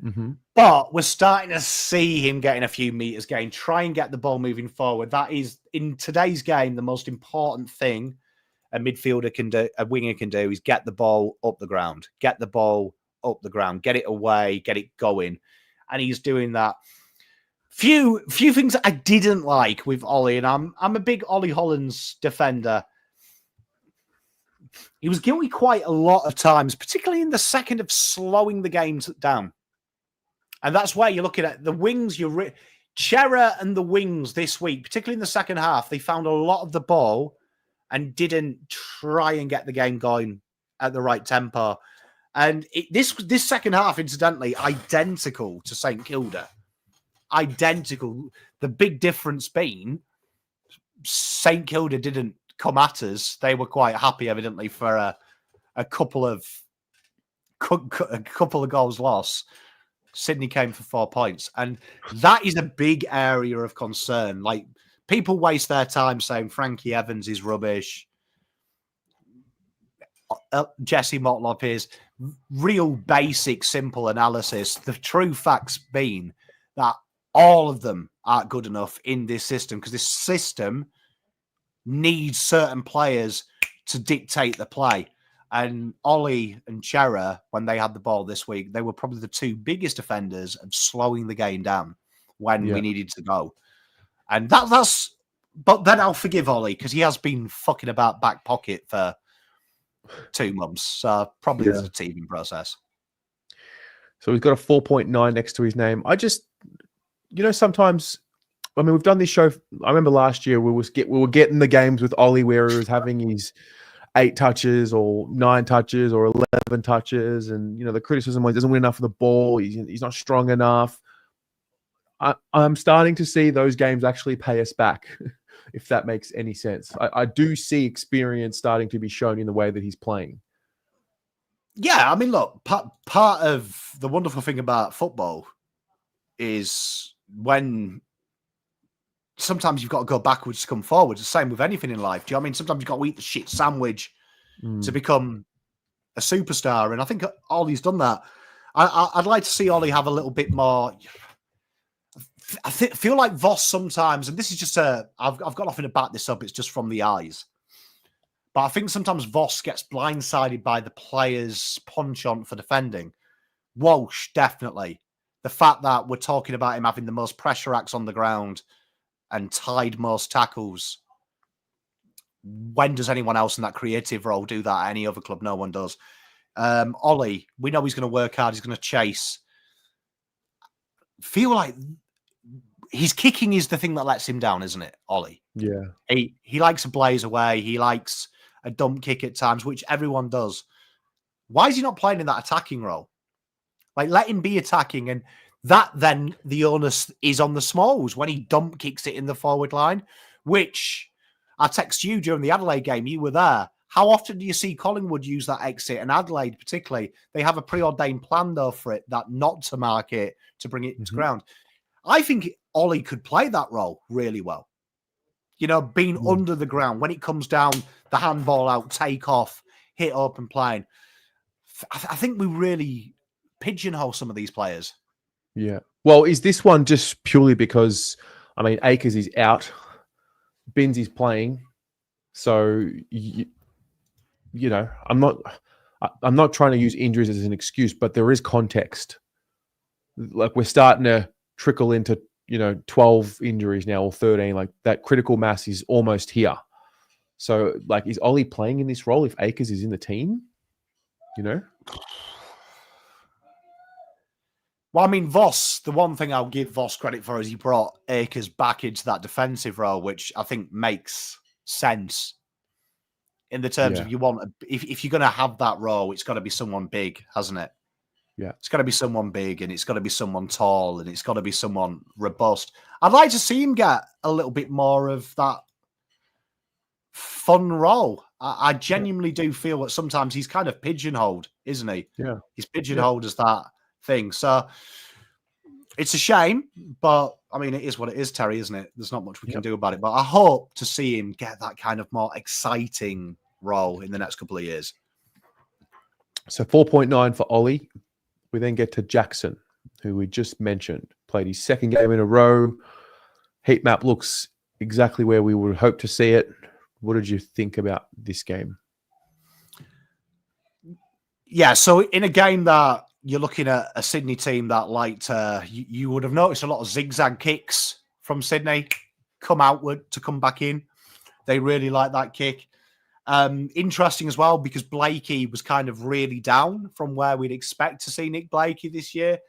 Mm-hmm. But we're starting to see him getting a few meters gain, try and get the ball moving forward. That is, in today's game, the most important thing a midfielder can do, a winger can do, is get the ball up the ground, get it away, get it going. And he's doing that. Few things I didn't like with Ollie, and I'm a big Ollie Hollands defender. He was guilty quite a lot of times, particularly in the second, of slowing the games down. And that's where you're looking at the wings. Chera and the wings this week, particularly in the second half, they found a lot of the ball and didn't try and get the game going at the right tempo. And this second half, incidentally, identical to St Kilda. Identical. The big difference being St Kilda didn't come at us. They were quite happy, evidently, for a couple of goals lost. Sydney came for 4 points. And that is a big area of concern. Like, people waste their time saying Frankie Evans is rubbish. Jesse Mlop is. Real basic, simple analysis. The true facts being that all of them aren't good enough in this system, because this system needs certain players to dictate the play. And Ollie and Chera, when they had the ball this week, they were probably the two biggest offenders of slowing the game down when we needed to go. And that's... But then I'll forgive Ollie, because he has been fucking about back pocket for 2 months. So probably there's a teething process. So he's got a 4.9 next to his name. I just, sometimes, I mean, we've done this show. I remember last year we were getting the games with Ollie where he was having his 8 touches or 9 touches or 11 touches, and the criticism was he doesn't win enough of the ball. He's not strong enough. I'm starting to see those games actually pay us back, if that makes any sense. I do see experience starting to be shown in the way that he's playing. Yeah, I mean, look, part of the wonderful thing about football is when sometimes you've got to go backwards to come forwards. The same with anything in life. Do you know what I mean? Sometimes you've got to eat the shit sandwich to become a superstar. And I think Ollie's done that. I'd like to see Ollie have a little bit more. I feel like Voss sometimes, and this is just I've got nothing to back this up. It's just from the eyes. But I think sometimes Voss gets blindsided by the players' penchant for defending. Walsh, definitely. The fact that we're talking about him having the most pressure acts on the ground and tied most tackles. When does anyone else in that creative role do that at any other club? No one does. Ollie, we know he's going to work hard. He's going to chase. Feel like his kicking is the thing that lets him down, isn't it, Ollie? Yeah. He likes a blaze away. He likes a dump kick at times, which everyone does. Why is he not playing in that attacking role? Like, let him be attacking, and that then the onus is on the smalls when he dump kicks it in the forward line, which I text you during the Adelaide game. You were there. How often do you see Collingwood use that exit? And Adelaide particularly, they have a preordained plan though for it, that not to mark it, to bring it to ground. I think Ollie could play that role really well. Being under the ground. When it comes down, the handball out, take off, hit open plane. I think we really pigeonhole some of these players. Yeah. Well, is this one just purely because, Akers is out, Binns is playing, so I'm not trying to use injuries as an excuse, but there is context. Like, we're starting to trickle into 12 injuries now, or 13. Like, that critical mass is almost here. So, like, is Ollie playing in this role if Akers is in the team? Well, Voss, the one thing I'll give Voss credit for is he brought Akers back into that defensive role, which I think makes sense in the terms of if you're going to have that role, it's got to be someone big, hasn't it? Yeah. It's got to be someone big, and it's got to be someone tall, and it's got to be someone robust. I'd like to see him get a little bit more of that fun role. I genuinely do feel that sometimes he's kind of pigeonholed, isn't he? Yeah. He's pigeonholed as that thing. So it's a shame, but it is what it is, Terry, isn't it? There's not much we can do about it. But I hope to see him get that kind of more exciting role in the next couple of years. So 4.9 for Ollie. We then get to Jackson, who we just mentioned. Played his second game in a row. Heat map looks exactly where we would hope to see it. What did you think about this game? Yeah, so in a game that you're looking at a Sydney team that liked, you would have noticed a lot of zigzag kicks from Sydney, come outward to come back in. They really like that kick. Interesting as well, because Blakey was kind of really down from where we'd expect to see Nick Blakey this year.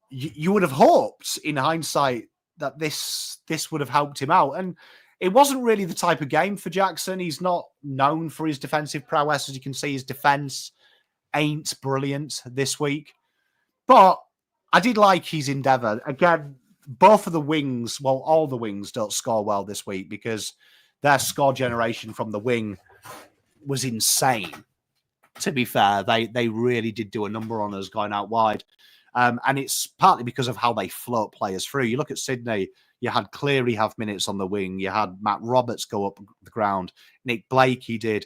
You would have hoped, in hindsight, that this would have helped him out. And it wasn't really the type of game for Jackson. He's not known for his defensive prowess. As you can see, his defense ain't brilliant this week. But I did like his endeavour. Again, both of the wings, well, all the wings don't score well this week because their score generation from the wing was insane. To be fair, they really did do a number on us going out wide. And it's partly because of how they float players through. You look at Sydney, you had Cleary have minutes on the wing. You had Matt Roberts go up the ground. Nick Blakey did.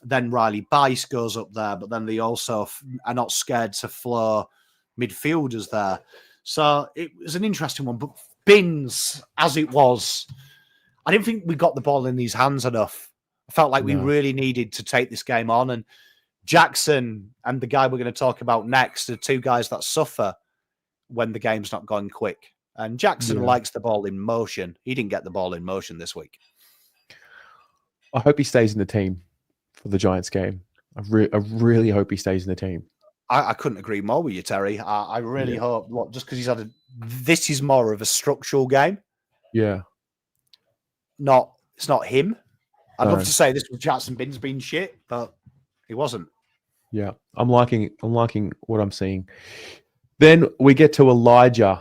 Then Riley Bice goes up there. But then they also are not scared to flow midfielders there. So it was an interesting one. But Binns, as it was, I didn't think we got the ball in his hands enough. I felt like we really needed to take this game on. And Jackson and the guy we're going to talk about next are two guys that suffer when the game's not going quick. And Jackson likes the ball in motion. He didn't get the ball in motion this week. I hope he stays in the team for the Giants game. I really hope he stays in the team. I couldn't agree more with you, Terry. I really hope, just because he's had this is more of a structural game. Yeah. It's not him. I'd love to say this was Jackson Binns being shit, but he wasn't. Yeah, I'm liking what I'm seeing. Then we get to Elijah,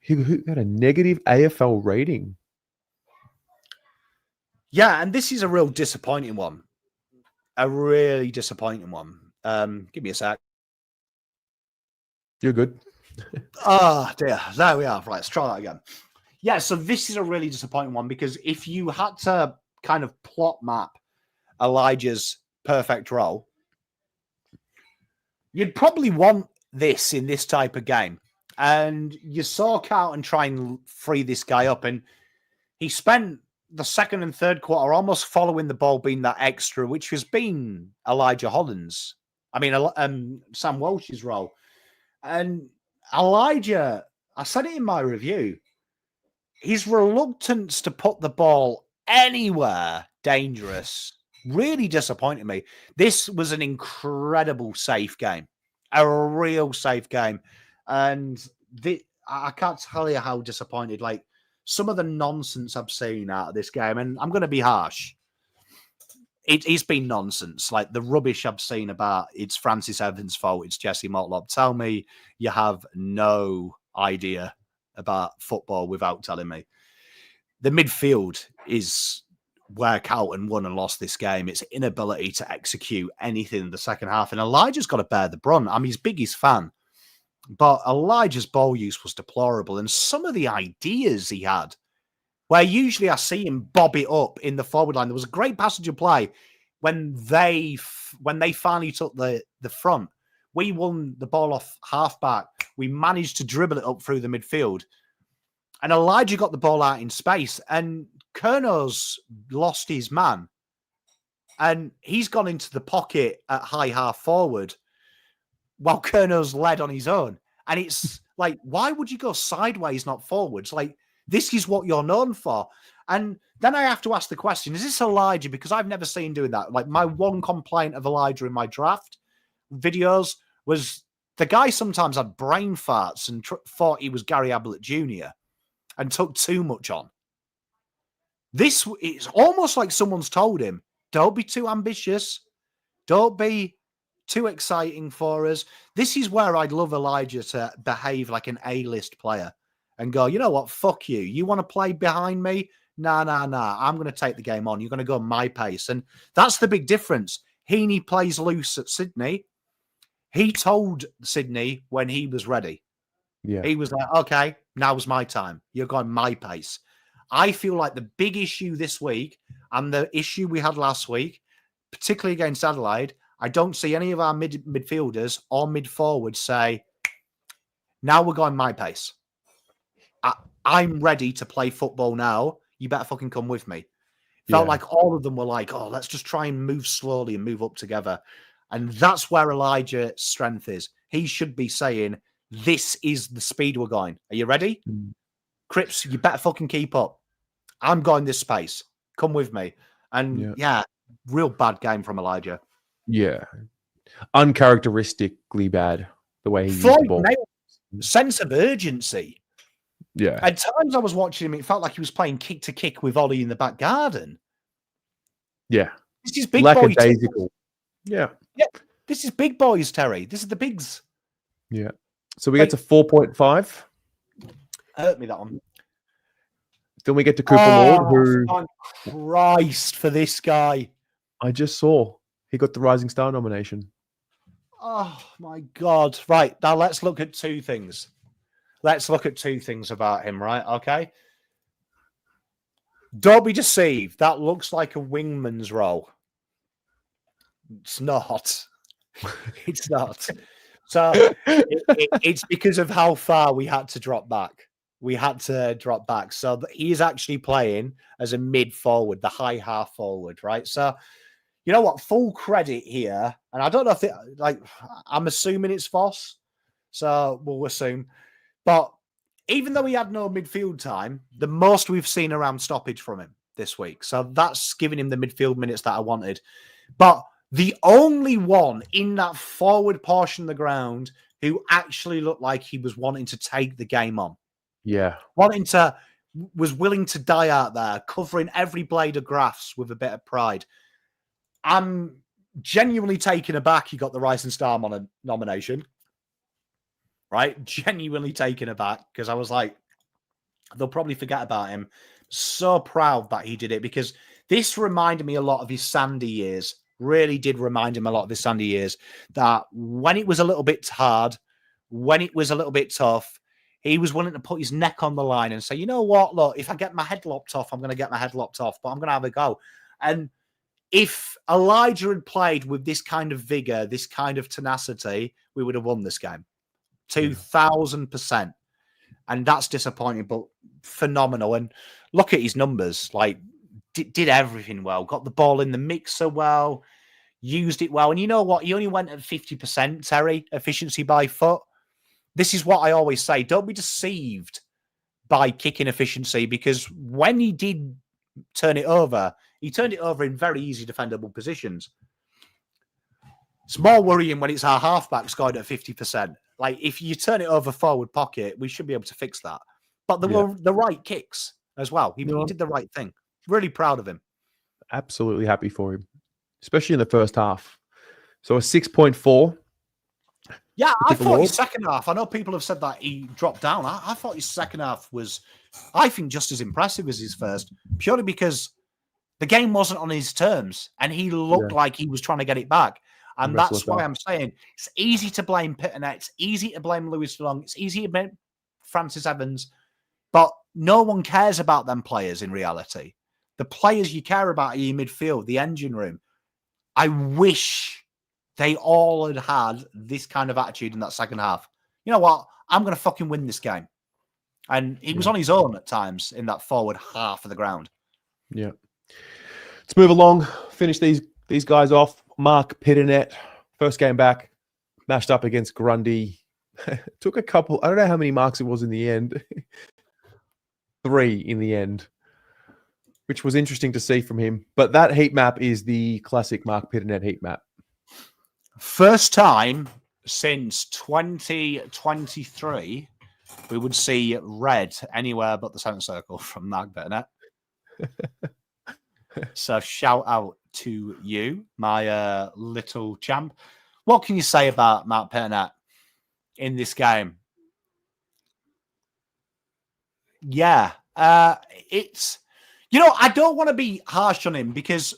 who got a negative AFL rating. Yeah, and this is a real disappointing one. A really disappointing one. Give me a sec. You're good. Oh, dear. There we are. Right, let's try that again. Yeah, so this is a really disappointing one because if you had to kind of plot map Elijah's perfect role, you'd probably want this in this type of game. And you saw Carlton try and free this guy up, and he spent the second and third quarter almost following the ball being that extra, which has been Elijah Hollands. I mean, Sam Walsh's role. And Elijah, I said it in my review, his reluctance to put the ball anywhere dangerous really disappointed me. This was an incredible safe game, a real safe game. And I can't tell you how disappointed, like, some of the nonsense I've seen out of this game, and I'm going to be harsh. It's been nonsense. Like the rubbish I've seen about it's Francis Evans' fault, it's Jesse Mlop. Tell me you have no idea about football without telling me. The midfield is where Carlton won and lost this game. It's inability to execute anything in the second half. And Elijah's got to bear the brunt. I'm his biggest fan. But Elijah's ball use was deplorable. And some of the ideas he had, where usually I see him bob it up in the forward line. There was a great passage of play when they finally took the front. We won the ball off halfback. We managed to dribble it up through the midfield. And Elijah got the ball out in space. And Kerno's lost his man. And he's gone into the pocket at high half forward while Kerno's led on his own. And it's like, why would you go sideways, not forwards? Like, this is what you're known for. And then I have to ask the question, is this Elijah? Because I've never seen doing that. Like, my one complaint of Elijah in my draft videos was the guy sometimes had brain farts and thought he was Gary Ablett Jr. and took too much on. This is almost like someone's told him, don't be too ambitious. Don't be too exciting for us. This is where I'd love Elijah to behave like an A-list player and go, you know what, fuck you. You want to play behind me? Nah. I'm going to take the game on. You're going to go my pace. And that's the big difference. Heaney plays loose at Sydney. He told Sydney when he was ready. Yeah. He was like, okay, now's my time. You're going my pace. I feel like the big issue this week and the issue we had last week, particularly against Adelaide, I don't see any of our midfielders or mid-forwards say, now we're going my pace. I'm ready to play football now. You better fucking come with me. Felt like all of them were like, oh, let's just try and move slowly and move up together. And that's where Elijah's strength is. He should be saying, this is the speed we're going. Are you ready? Crips, you better fucking keep up. I'm going this pace. Come with me. And yeah, real bad game from Elijah. Yeah. Uncharacteristically bad, the way he used the ball. Sense of urgency. Yeah. At times I was watching him, it felt like he was playing kick to kick with Ollie in the back garden. Yeah. This is big boy. Yeah. Yeah. This is big boys, Terry. This is the bigs. Yeah. So we get to 4.5. Hurt me, that one. Then we get to Cooper Lord, who... Thank Christ for this guy. I just saw. He got the Rising Star nomination. Oh, my God. Right. Now let's look at two things. Let's look at two things about him, right? Okay. Don't be deceived. That looks like a wingman's role. It's not. It's not. So it's because of how far we had to drop back. We had to drop back. So he is actually playing as a mid-forward, the high half forward, right? So, you know what? Full credit here. And I don't know if I'm assuming it's Voss. So we'll assume. But even though he had no midfield time, the most we've seen around stoppage from him this week. So that's giving him the midfield minutes that I wanted. But the only one in that forward portion of the ground who actually looked like he was wanting to take the game on. Yeah. Wanting to was willing to die out there, covering every blade of grass with a bit of pride. I'm genuinely taken aback he got the Rising Star nomination. Right? Genuinely taken aback because I was like, they'll probably forget about him. So proud that he did it because this reminded me a lot of his Sandy years. Really did remind him a lot of his Sandy years, that when it was a little bit hard, when it was a little bit tough, he was willing to put his neck on the line and say, you know what, look, if I get my head lopped off, I'm going to get my head lopped off, but I'm going to have a go. And if Elijah had played with this kind of vigor, this kind of tenacity, we would have won this game. 2,000%. And that's disappointing, but phenomenal. And look at his numbers. Like, did everything well. Got the ball in the mixer well. Used it well. And you know what? He only went at 50%, Terry, efficiency by foot. This is what I always say. Don't be deceived by kicking efficiency, because when he did turn it over, he turned it over in very easy defendable positions. It's more worrying when it's our halfback scored at 50%. Like, if you turn it over forward pocket, we should be able to fix that. But there were the right kicks as well. He did the right thing. Really proud of him. Absolutely happy for him, especially in the first half. So a 6.4. Yeah, I thought his second half, I know people have said that he dropped down. I thought his second half was, I think, just as impressive as his first, purely because the game wasn't on his terms and he looked like he was trying to get it back. And that's why I'm saying it's easy to blame Pittinet. It's easy to blame Lewis Long. It's easy to blame Francis Evans. But no one cares about them players in reality. The players you care about are your midfield, the engine room. I wish they all had this kind of attitude in that second half. You know what? I'm going to fucking win this game. And he was on his own at times in that forward half of the ground. Yeah. Let's move along. Finish these guys off. Mark Pittinet, first game back, mashed up against Grundy. Took a couple. I don't know how many marks it was in the end. 3 in the end, which was interesting to see from him. But that heat map is the classic Mark Pittinet heat map. First time since 2023 we would see red anywhere but the centre circle from Mark Pittinet. So shout out to you, my little champ. What can you say about Mark Pittinet in this game? Yeah, it's, you know, I don't want to be harsh on him because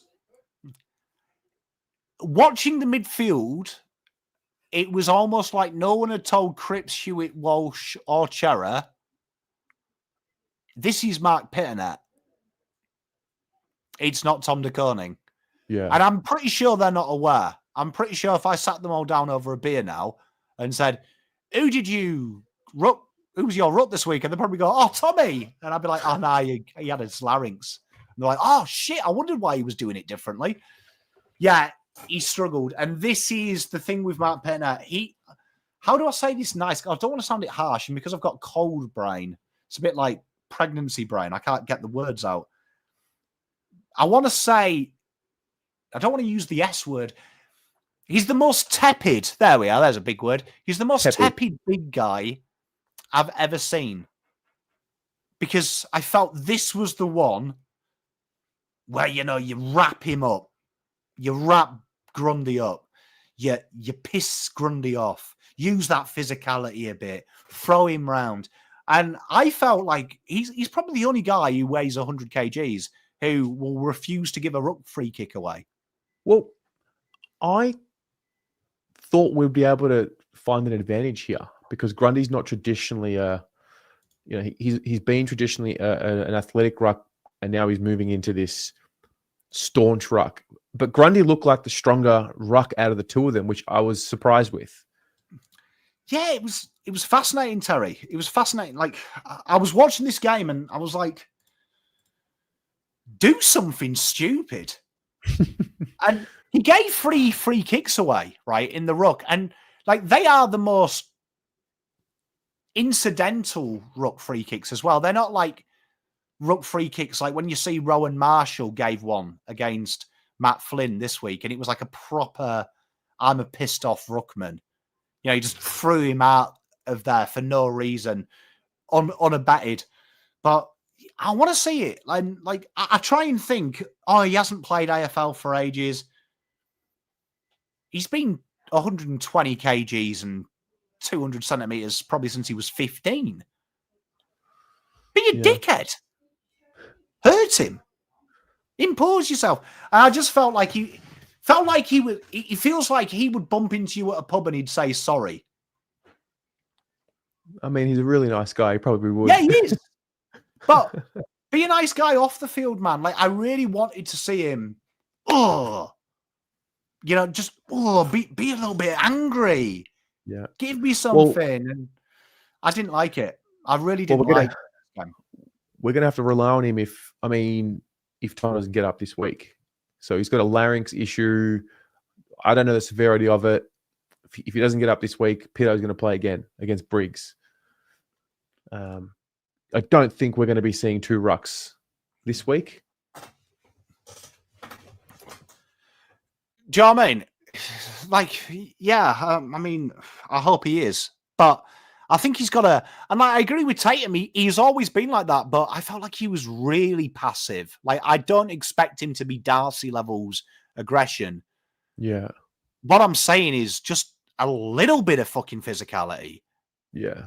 watching the midfield, it was almost like no one had told Crips, Huitt, Walsh, or Chera, this is Mark Pittinet. It's not Tom de Koning. Yeah. And I'm pretty sure they're not aware. I'm pretty sure if I sat them all down over a beer now and said, who was your ruck this week? And they'd probably go, oh, Tommy. And I'd be like, oh, no, he had his larynx. And they're like, oh, shit, I wondered why he was doing it differently. Yeah, he struggled. And this is the thing with Mark Pittinet. How do I say this nice? I don't want to sound it harsh. And because I've got cold brain, it's a bit like pregnancy brain. I can't get the words out. I want to say, I don't want to use the S word. He's the most tepid. There we are. There's a big word. He's the most tepid big guy I've ever seen. Because I felt this was the one where, you know, you wrap him up. You wrap Grundy up. You piss Grundy off. Use that physicality a bit. Throw him round. And I felt like he's probably the only guy who weighs 100 kgs who will refuse to give a ruck free kick away. Well, I thought we'd be able to find an advantage here because Grundy's not traditionally he's been traditionally an athletic ruck, and now he's moving into this staunch ruck. But Grundy looked like the stronger ruck out of the two of them, which I was surprised with. Yeah, it was fascinating, Terry. It was fascinating. Like, I was watching this game and I was like, do something stupid. And he gave 3 free kicks away, right, in the ruck. And, like, they are the most incidental ruck free kicks as well. They're not like ruck free kicks like when you see Rowan Marshall gave one against Matt Flynn this week, and it was like a proper, I'm a pissed off ruckman. You know, he just threw him out of there for no reason, unabated. But I want to see it. I try and think, oh, he hasn't played AFL for ages. He's been 120 kgs and 200 centimeters probably since he was 15. Be a dickhead. Hurt him. Impose yourself. And I just felt like he would. He feels like he would bump into you at a pub and he'd say sorry. I mean, he's a really nice guy. He probably would. Yeah, he is. But be a nice guy off the field, man. Like, I really wanted to see him. Oh, just be a little bit angry. Yeah, give me something. And I didn't like it. I really didn't like it. We're gonna have to rely on him if Tom doesn't get up this week. So he's got a larynx issue. I don't know the severity of it. If he doesn't get up this week, Pitto's going to play again against Briggs. I don't think we're going to be seeing 2 rucks this week. Do you know what I mean? I mean, I hope he is. But I think he's got a... And I agree with Tatum. He's always been like that, but I felt like he was really passive. Like, I don't expect him to be Darcy levels aggression. Yeah. What I'm saying is just a little bit of fucking physicality. Yeah.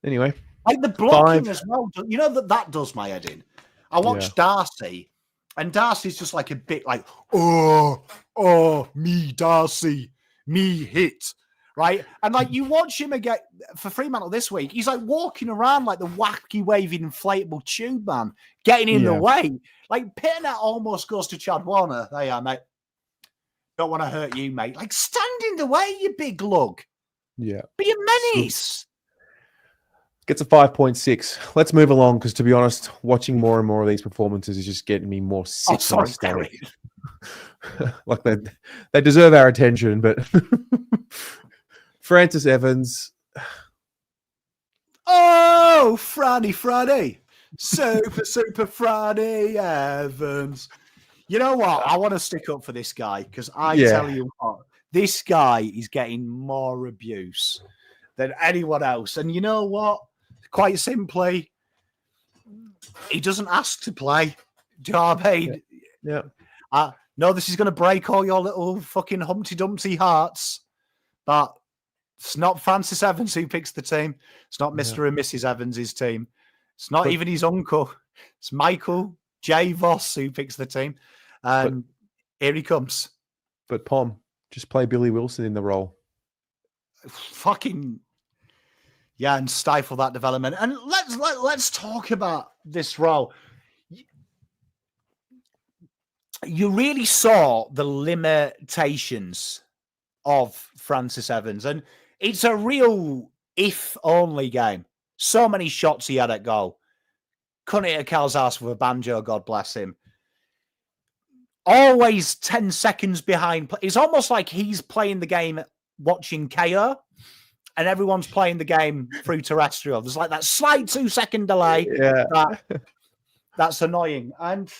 Anyway. Like the blocking as well. You know that does my head in. I watched Darcy, and Darcy's just like a bit like, me, Darcy, me, hit. Right? And like you watch him again for Fremantle this week, he's like walking around like the wacky waving inflatable tube man, getting in the way. Like Pittinet almost goes to Chad Warner. There you are, mate. Don't want to hurt you, mate. Like stand in the way, you big lug. Yeah. Be a menace. Gets a 5.6. Let's move along because, to be honest, watching more and more of these performances is just getting me more sick. Like they deserve our attention, but Francis Evans. Oh, Franny. Super Franny Evans. You know what? I want to stick up for this guy because I tell you what, this guy is getting more abuse than anyone else. And you know what? Quite simply, he doesn't ask to play. Do you know what I mean? Yeah. I know this is going to break all your little fucking Humpty Dumpty hearts, but it's not Francis Evans who picks the team. It's not Mr. and Mrs. Evans' team. It's not even his uncle. It's Michael J. Voss who picks the team. And here he comes. But Pom, just play Billy Wilson in the role. Fucking and stifle that development. And let's talk about this role. You really saw the limitations of Francis Evans, and it's a real if-only game. So many shots he had at goal. Couldn't hit a cow's ass with a banjo, God bless him. Always 10 seconds behind. It's almost like he's playing the game watching KO, and everyone's playing the game through terrestrial. There's like that slight 2-second delay. Yeah. That's annoying. And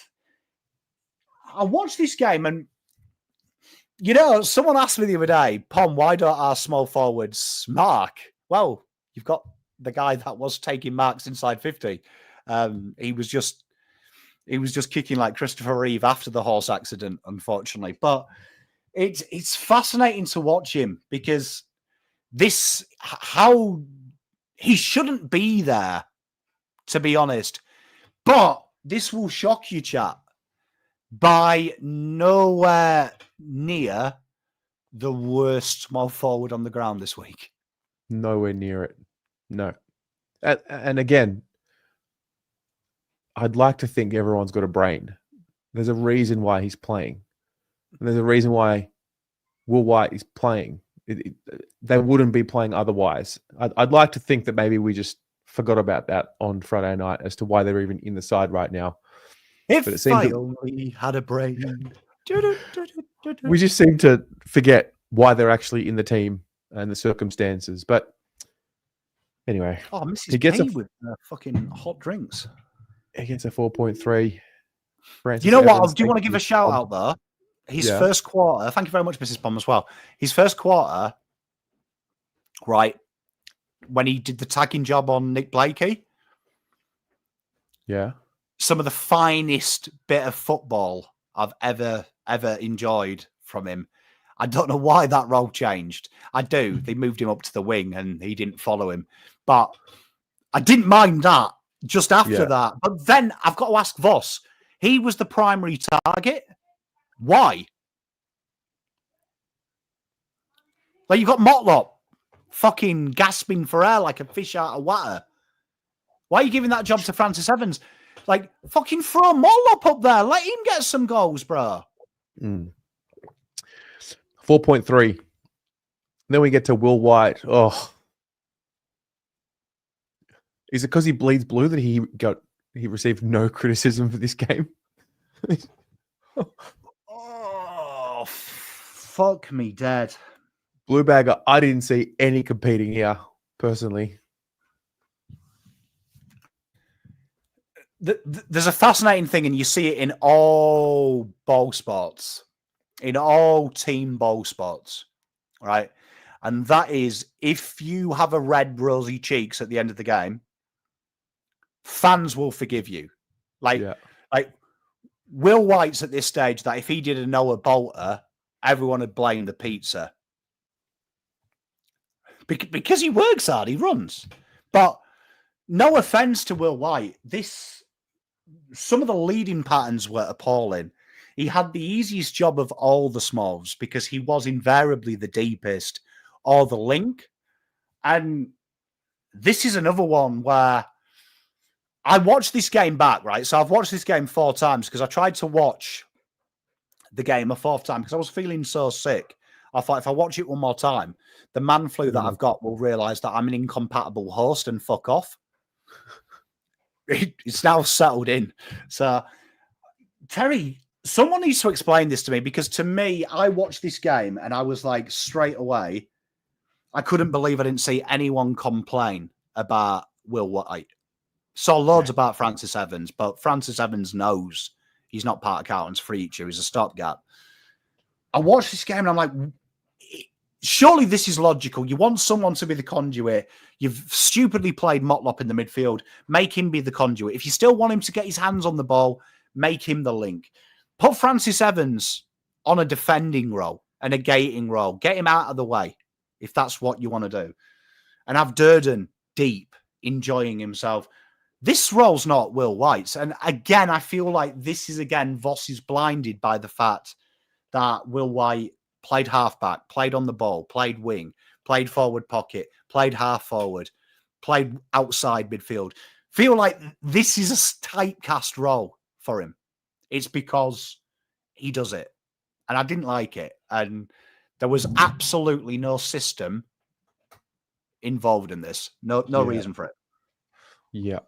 I watched this game, and someone asked me the other day, Pom, why don't our small forwards mark? Well, you've got the guy that was taking marks inside 50. He was just kicking like Christopher Reeve after the horse accident, unfortunately. But it's fascinating to watch him because how he shouldn't be there, to be honest. But this will shock you, chat. By nowhere near the worst small forward on the ground this week. Nowhere near it. No. And again, I'd like to think everyone's got a brain. There's a reason why he's playing. And there's a reason why Will White is playing. They wouldn't be playing otherwise. I'd like to think that maybe we just forgot about that on Friday night as to why they're even in the side right now. If it I only had a brain. We just seem to forget why they're actually in the team and the circumstances. But anyway. Oh, Mrs. He gets with fucking hot drinks. He gets a 4.3. You know what? I do want to give a shout out there. His first quarter. Thank you very much, Mrs. Bomb, as well. His first quarter, right, when he did the tagging job on Nick Blakey, Yeah. Some of the finest bit of football I've ever enjoyed from him. I don't know why that role changed. I do. They moved him up to the wing and he didn't follow him. But I didn't mind that just after that. But then I've got to ask Voss. He was the primary target. Why? Like, you got Mlop fucking gasping for air like a fish out of water. Why are you giving that job to Francis Evans? Like, fucking throw Mlop up there. Let him get some goals, bro. 4.3. Then we get to Will White. Oh. Is it because he bleeds blue that he received no criticism for this game? Oh, fuck me dead. Blue bagger, I didn't see any competing here, personally. There's a fascinating thing, and you see it in all bowl spots, in all team bowl spots, right? And that is, if you have a red rosy cheeks at the end of the game, fans will forgive you. Like Will White's at this stage that if he did a Noah Bolter, everyone would blame the pizza. Because he works hard, he runs. But no offense to Will White, some of the leading patterns were appalling. He had the easiest job of all the smalls because he was invariably the deepest or the link. And this is another one where I watched this game back, right? So I've watched this game 4 times because I tried to watch the game a 4th time because I was feeling so sick. I thought if I watch it one more time, the man flu that I've got will realise that I'm an incompatible host and fuck off. It's now settled in. So, Terry, someone needs to explain this to me because to me, I watched this game and I was like, straight away, I couldn't believe I didn't see anyone complain about Will White. Saw loads about Francis Evans, but Francis Evans knows he's not part of Carlton's future. He's a stopgap. I watched this game and I'm like, surely this is logical. You want someone to be the conduit. You've stupidly played Mlop in the midfield. Make him be the conduit. If you still want him to get his hands on the ball, make him the link. Put Francis Evans on a defending role and a gating role. Get him out of the way if that's what you want to do. And have Durden deep, enjoying himself. This role's not Will White's. And again, I feel like this is, again, Voss is blinded by the fact that Will White played halfback, played on the ball, played wing, played forward pocket, played half forward, played outside midfield. Feel like this is a typecast role for him. It's because he does it. And I didn't like it. And there was absolutely no system involved in this. No reason for it. Yeah.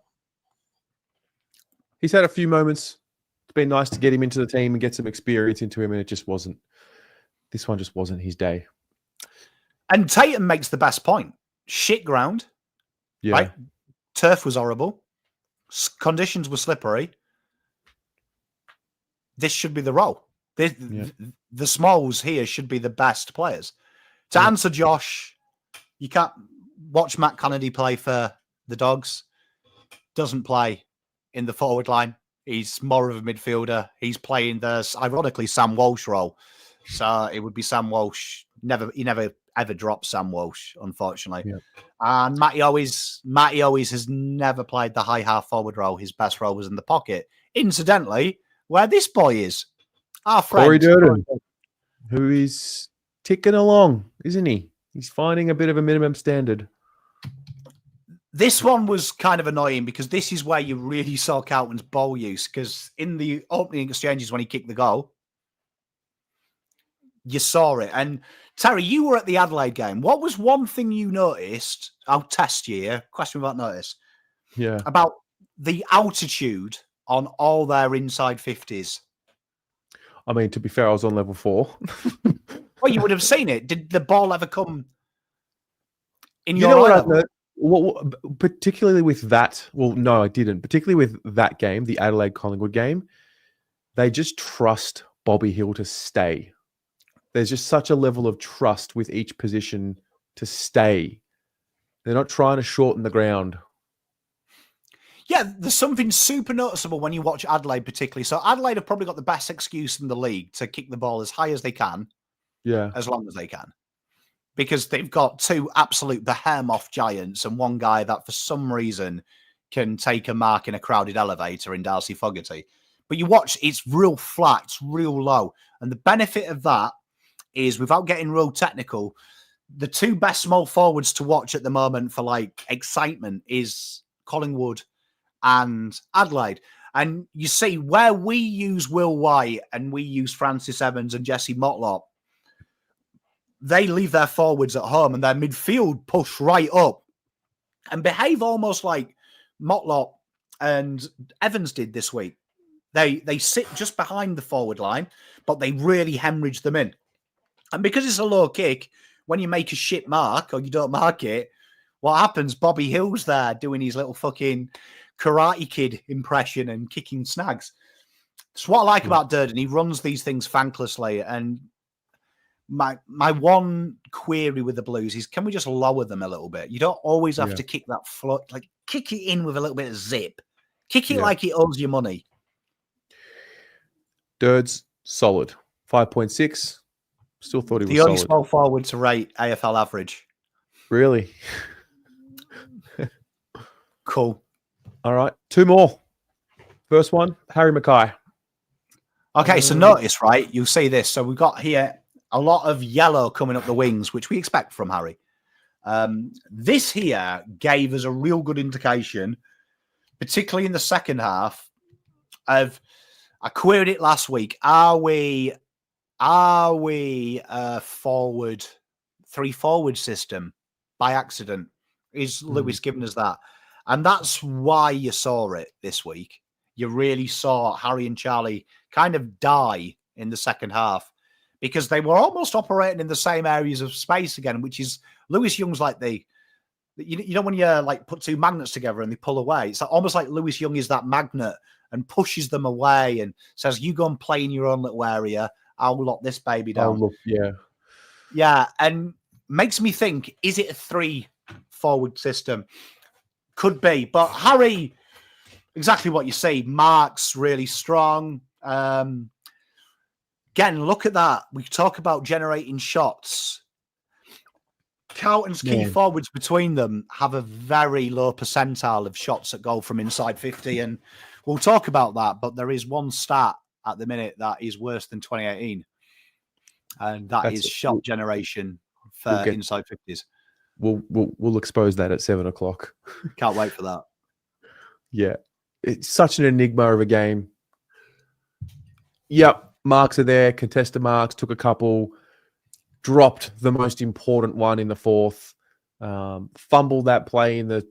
He's had a few moments. It's been nice to get him into the team and get some experience into him, and it just wasn't. This one just wasn't his day. And Tatum makes the best point. Shit ground. Yeah. Right? Turf was horrible. Conditions were slippery. This should be the role. The smalls here should be the best players. To answer Josh, you can't watch Matt Kennedy play for the Dogs. Doesn't play in the forward line. He's more of a midfielder. He's playing ironically, Sam Walsh role. So it would be Sam Walsh. He never ever dropped Sam Walsh, unfortunately. Yeah. And Matty always has never played the high half forward role. His best role was in the pocket. Incidentally, where this boy is, our friend Corey Durden, who is ticking along, isn't he? He's finding a bit of a minimum standard. This one was kind of annoying because this is where you really saw Carlton's ball use, because in the opening exchanges when he kicked the goal, you saw it. And Terry, you were at the Adelaide game. What was one thing you noticed? I'll test you here. Question without notice. Yeah. About the altitude on all their inside 50s. I mean, to be fair, I was on level 4. Well, you would have seen it. Did the ball ever come in You your know what eye I've level? noticed? Particularly with that, well, no, I didn't. Particularly with that game, the Adelaide Collingwood game, they just trust Bobby Hill to stay. There's just such a level of trust with each position to stay. They're not trying to shorten the ground. Yeah, there's something super noticeable when you watch Adelaide, particularly. So Adelaide have probably got the best excuse in the league to kick the ball as high as they can, Yeah. as long as they can, because they've got two absolute behemoth giants and one guy that, for some reason, can take a mark in a crowded elevator in Darcy Fogarty. But you watch, it's real flat, it's real low. And the benefit of that is, without getting real technical, the two best small forwards to watch at the moment for like excitement is Collingwood and Adelaide. And you see where we use Will White and we use Francis Evans and Jesse Mlop, they leave their forwards at home and their midfield push right up and behave almost like Mlop and Evans did this week. They sit just behind the forward line, but they really hemorrhage them in. And because it's a low kick, when you make a shit mark or you don't mark it, what happens? Bobby Hill's there doing his little fucking Karate Kid impression and kicking snags. It's what I like about Durden. He runs these things thanklessly. And my one query with the Blues is, can we just lower them a little bit? You don't always have to kick that float. Like, kick it in with a little bit of zip. Kick it like it owes you money. Dirds, solid. 5.6. Still thought he was the only solid. small forward to rate AFL average. Really? Cool. All right. Two more. First one, Harry Mackay. Okay, so notice, right? You'll see this. So we've got here a lot of yellow coming up the wings, which we expect from Harry. This here gave us a real good indication, particularly in the second half, of, I queried it last week, are we a three forward system by accident? Is Lewis giving us that? And that's why you saw it this week. You really saw Harry and Charlie kind of die in the second half because they were almost operating in the same areas of space again, which is Lewis Young's like you know, when you like put two magnets together and they pull away, it's almost like Lewis Young is that magnet and pushes them away and says, you go and play in your own little area. I'll lock this baby down. Oh, look, yeah. Yeah. And makes me think, is it a three forward system? Could be. But Harry, exactly what you say, Mark's really strong. Again, look at that. We talk about generating shots. Carlton's key forwards between them have a very low percentile of shots that go from inside 50. And we'll talk about that. But there is one stat at the minute that is worse than 2018. And that's is shot generation for inside 50s. We'll expose that at 7 o'clock. Can't wait for that. Yeah. It's such an enigma of a game. Yep. Marks are there. Contested marks. Took a couple. Dropped the most important one in the fourth. Fumbled that play in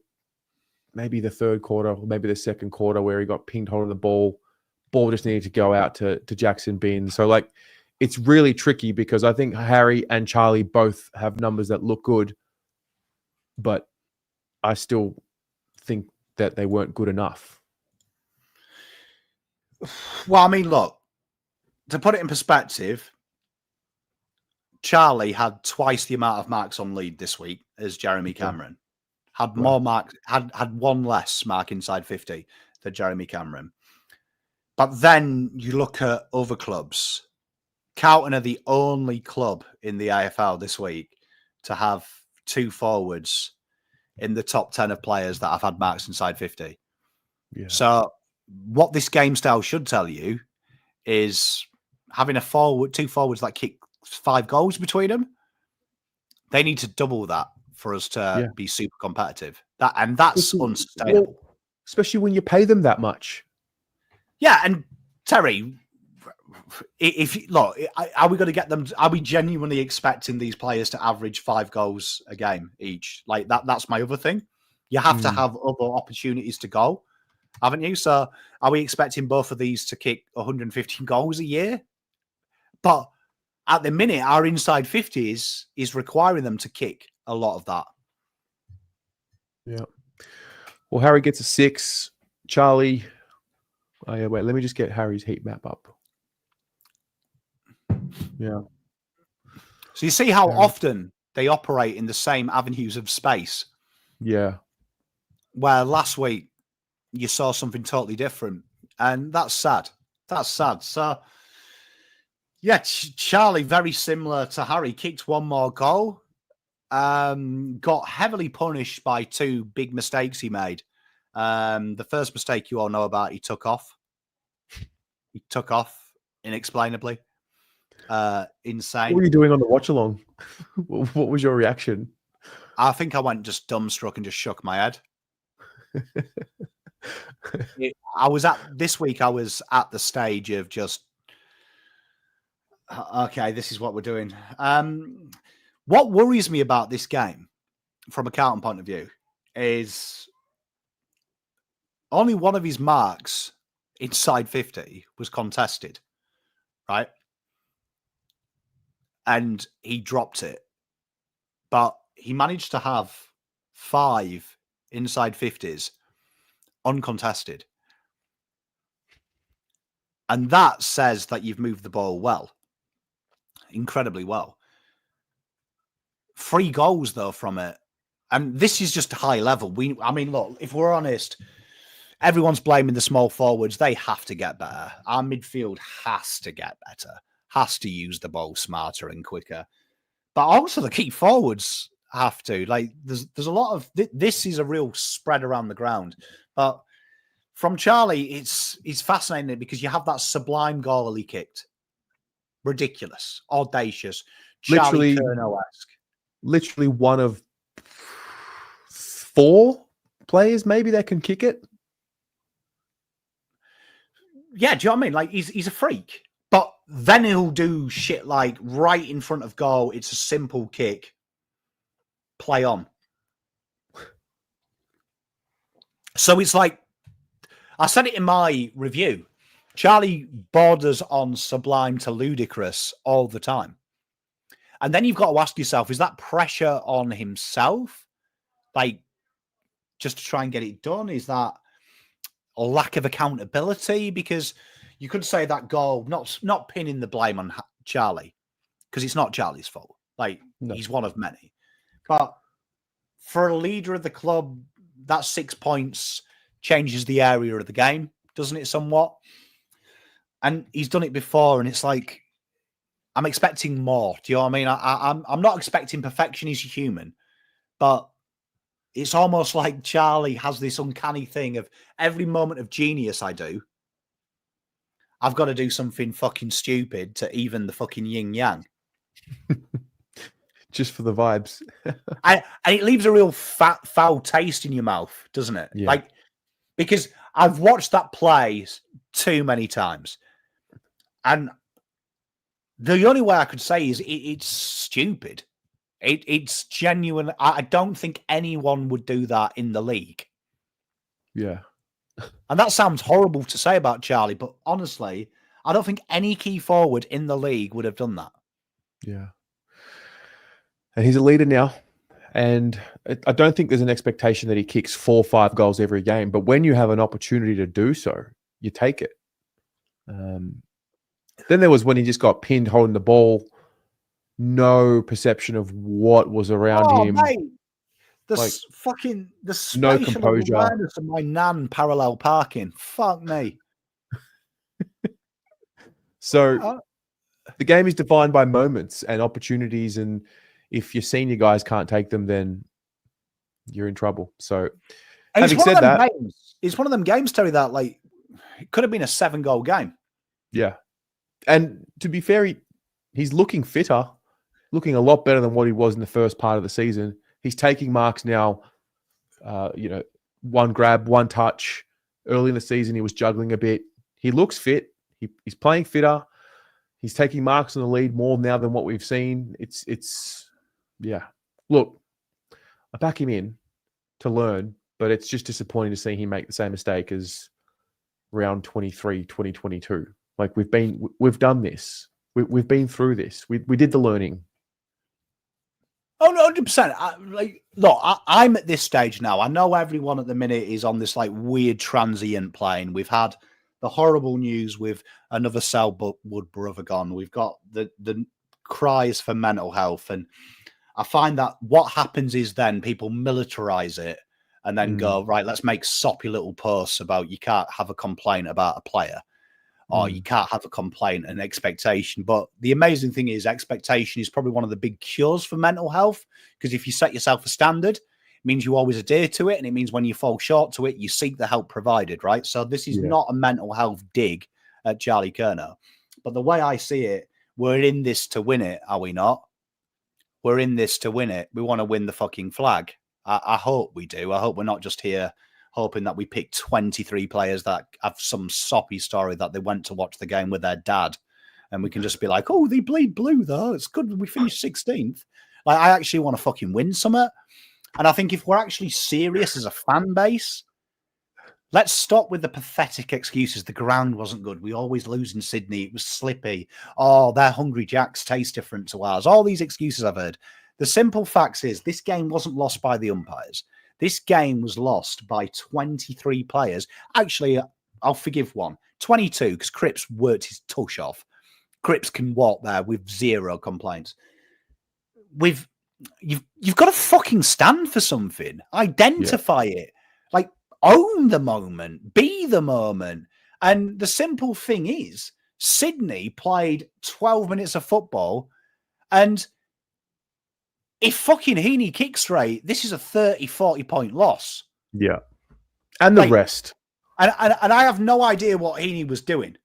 maybe the third quarter or maybe the second quarter where he got pinged holding the ball. Ball just needed to go out to Jackson Bin. So, like, it's really tricky because I think Harry and Charlie both have numbers that look good, but I still think that they weren't good enough. Well, I mean, look, to put it in perspective, Charlie had twice the amount of marks on lead this week as Jeremy Cameron. Had more marks, had one less mark inside 50 than Jeremy Cameron. But then you look at other clubs. Carlton are the only club in the AFL this week to have two forwards in the top 10 of players that have had marks inside 50. Yeah. So what this game style should tell you is having two forwards that kick 5 goals between them. They need to double that for us to be super competitive. That's unsustainable. Especially when you pay them that much. Yeah, and Terry, are we going to get them? Are we genuinely expecting these players to average 5 goals a game each? Like that's my other thing. You have to have other opportunities to go, haven't you? So are we expecting both of these to kick 115 goals a year? But at the minute, our inside 50s is requiring them to kick a lot of that. Yeah. Well, Harry gets a 6. Charlie. Oh, yeah, wait, let me just get Harry's heat map up. Yeah. So you see how often they operate in the same avenues of space? Yeah. Where last week, you saw something totally different. And that's sad. That's sad. So, yeah, Charlie, very similar to Harry, kicked one more goal, got heavily punished by two big mistakes he made. The first mistake you all know about, he took off. He took off inexplainably. Insane. What were you doing on the watch along? What was your reaction? I think I went just dumbstruck and just shook my head. This week I was at the stage of just, okay, this is what we're doing. What worries me about this game from a Carlton point of view is only one of his marks inside 50 was contested, right? And he dropped it. But he managed to have 5 inside 50s uncontested. And that says that you've moved the ball well. Incredibly well. 3 goals, though, from it. And this is just high level. I mean, look, if we're honest, everyone's blaming the small forwards. They have to get better. Our midfield has to get better. Has to use the ball smarter and quicker. But also the key forwards have to. Like, there's a lot of... This is a real spread around the ground. But from Charlie, it's fascinating because you have that sublime goal he kicked. Ridiculous. Audacious. Charlie Curnow-esque. Literally one of 4 players maybe that can kick it. Yeah, do you know what I mean? Like, he's a freak. But then he'll do shit like right in front of goal. It's a simple kick. Play on. So it's like, I said it in my review. Charlie borders on sublime to ludicrous all the time. And then you've got to ask yourself, is that pressure on himself? Like, just to try and get it done? Is that a lack of accountability? Because you could say that goal, not pinning the blame on Charlie, because it's not Charlie's fault. Like, no. He's one of many. But for a leader of the club, that 6 points changes the area of the game, doesn't it, somewhat? And he's done it before, and it's like, I'm expecting more. Do you know what I mean? I'm not expecting perfection. He's human. But it's almost like Charlie has this uncanny thing of every moment of genius I do, I've got to do something fucking stupid to even the fucking yin-yang. Just for the vibes. And it leaves a real foul taste in your mouth, doesn't it? Yeah. Like, because I've watched that play too many times. And the only way I could say is it's stupid. It's genuine. I don't think anyone would do that in the league. Yeah. And that sounds horrible to say about Charlie, but honestly, I don't think any key forward in the league would have done that. Yeah. And he's a leader now. And I don't think there's an expectation that he kicks 4 or 5 goals every game. But when you have an opportunity to do so, you take it. Then there was when he just got pinned holding the ball. No perception of what was around him. Mate. The no composure. Awareness of my nan parallel parking. Fuck me. So the game is defined by moments and opportunities, and if your senior guys can't take them, then you're in trouble. So having said that, it's one of them games, Terry, that like it could have been a 7-goal game. Yeah. And to be fair, he's looking fitter, looking a lot better than what he was in the first part of the season. He's taking marks now, one grab, one touch. Early in the season, he was juggling a bit. He looks fit. He's playing fitter. He's taking marks on the lead more now than what we've seen. Yeah. Look, I back him in to learn, but it's just disappointing to see him make the same mistake as round 23, 2022. Like we've done this. We've been through this. We did the learning. Oh, no, 100%. Look, I'm at this stage now. I know everyone at the minute is on this like weird transient plane. We've had the horrible news with another Selwood brother gone. We've got the cries for mental health. And I find that what happens is then people militarize it and then go, right, let's make soppy little posts about you can't have a complaint about a player or you can't have a complaint and expectation. But the amazing thing is expectation is probably one of the big cures for mental health, because if you set yourself a standard, it means you always adhere to it. And it means when you fall short to it, you seek the help provided, right? So this is not a mental health dig at Charlie Curnow. But the way I see it, we're in this to win it, are we not? We're in this to win it. We want to win the fucking flag. I hope we do. I hope we're not just here hoping that we pick 23 players that have some soppy story that they went to watch the game with their dad. And we can just be like, oh, they bleed blue, though. It's good we finished 16th. Like, I actually want to fucking win something. And I think if we're actually serious as a fan base, let's stop with the pathetic excuses. The ground wasn't good. We always lose in Sydney. It was slippy. Oh, their Hungry Jacks taste different to ours. All these excuses I've heard. The simple facts is this game wasn't lost by the umpires. This game was lost by 23 players. Actually, I'll forgive one. 22, because Crips worked his tush off. Crips can walk there with zero complaints. You've got to fucking stand for something. Identify it. Like, own the moment. Be the moment. And the simple thing is, Sydney played 12 minutes of football, and if fucking Heaney kicks straight, this is a 30, 40 point loss. Yeah. And the rest. And I have no idea what Heaney was doing,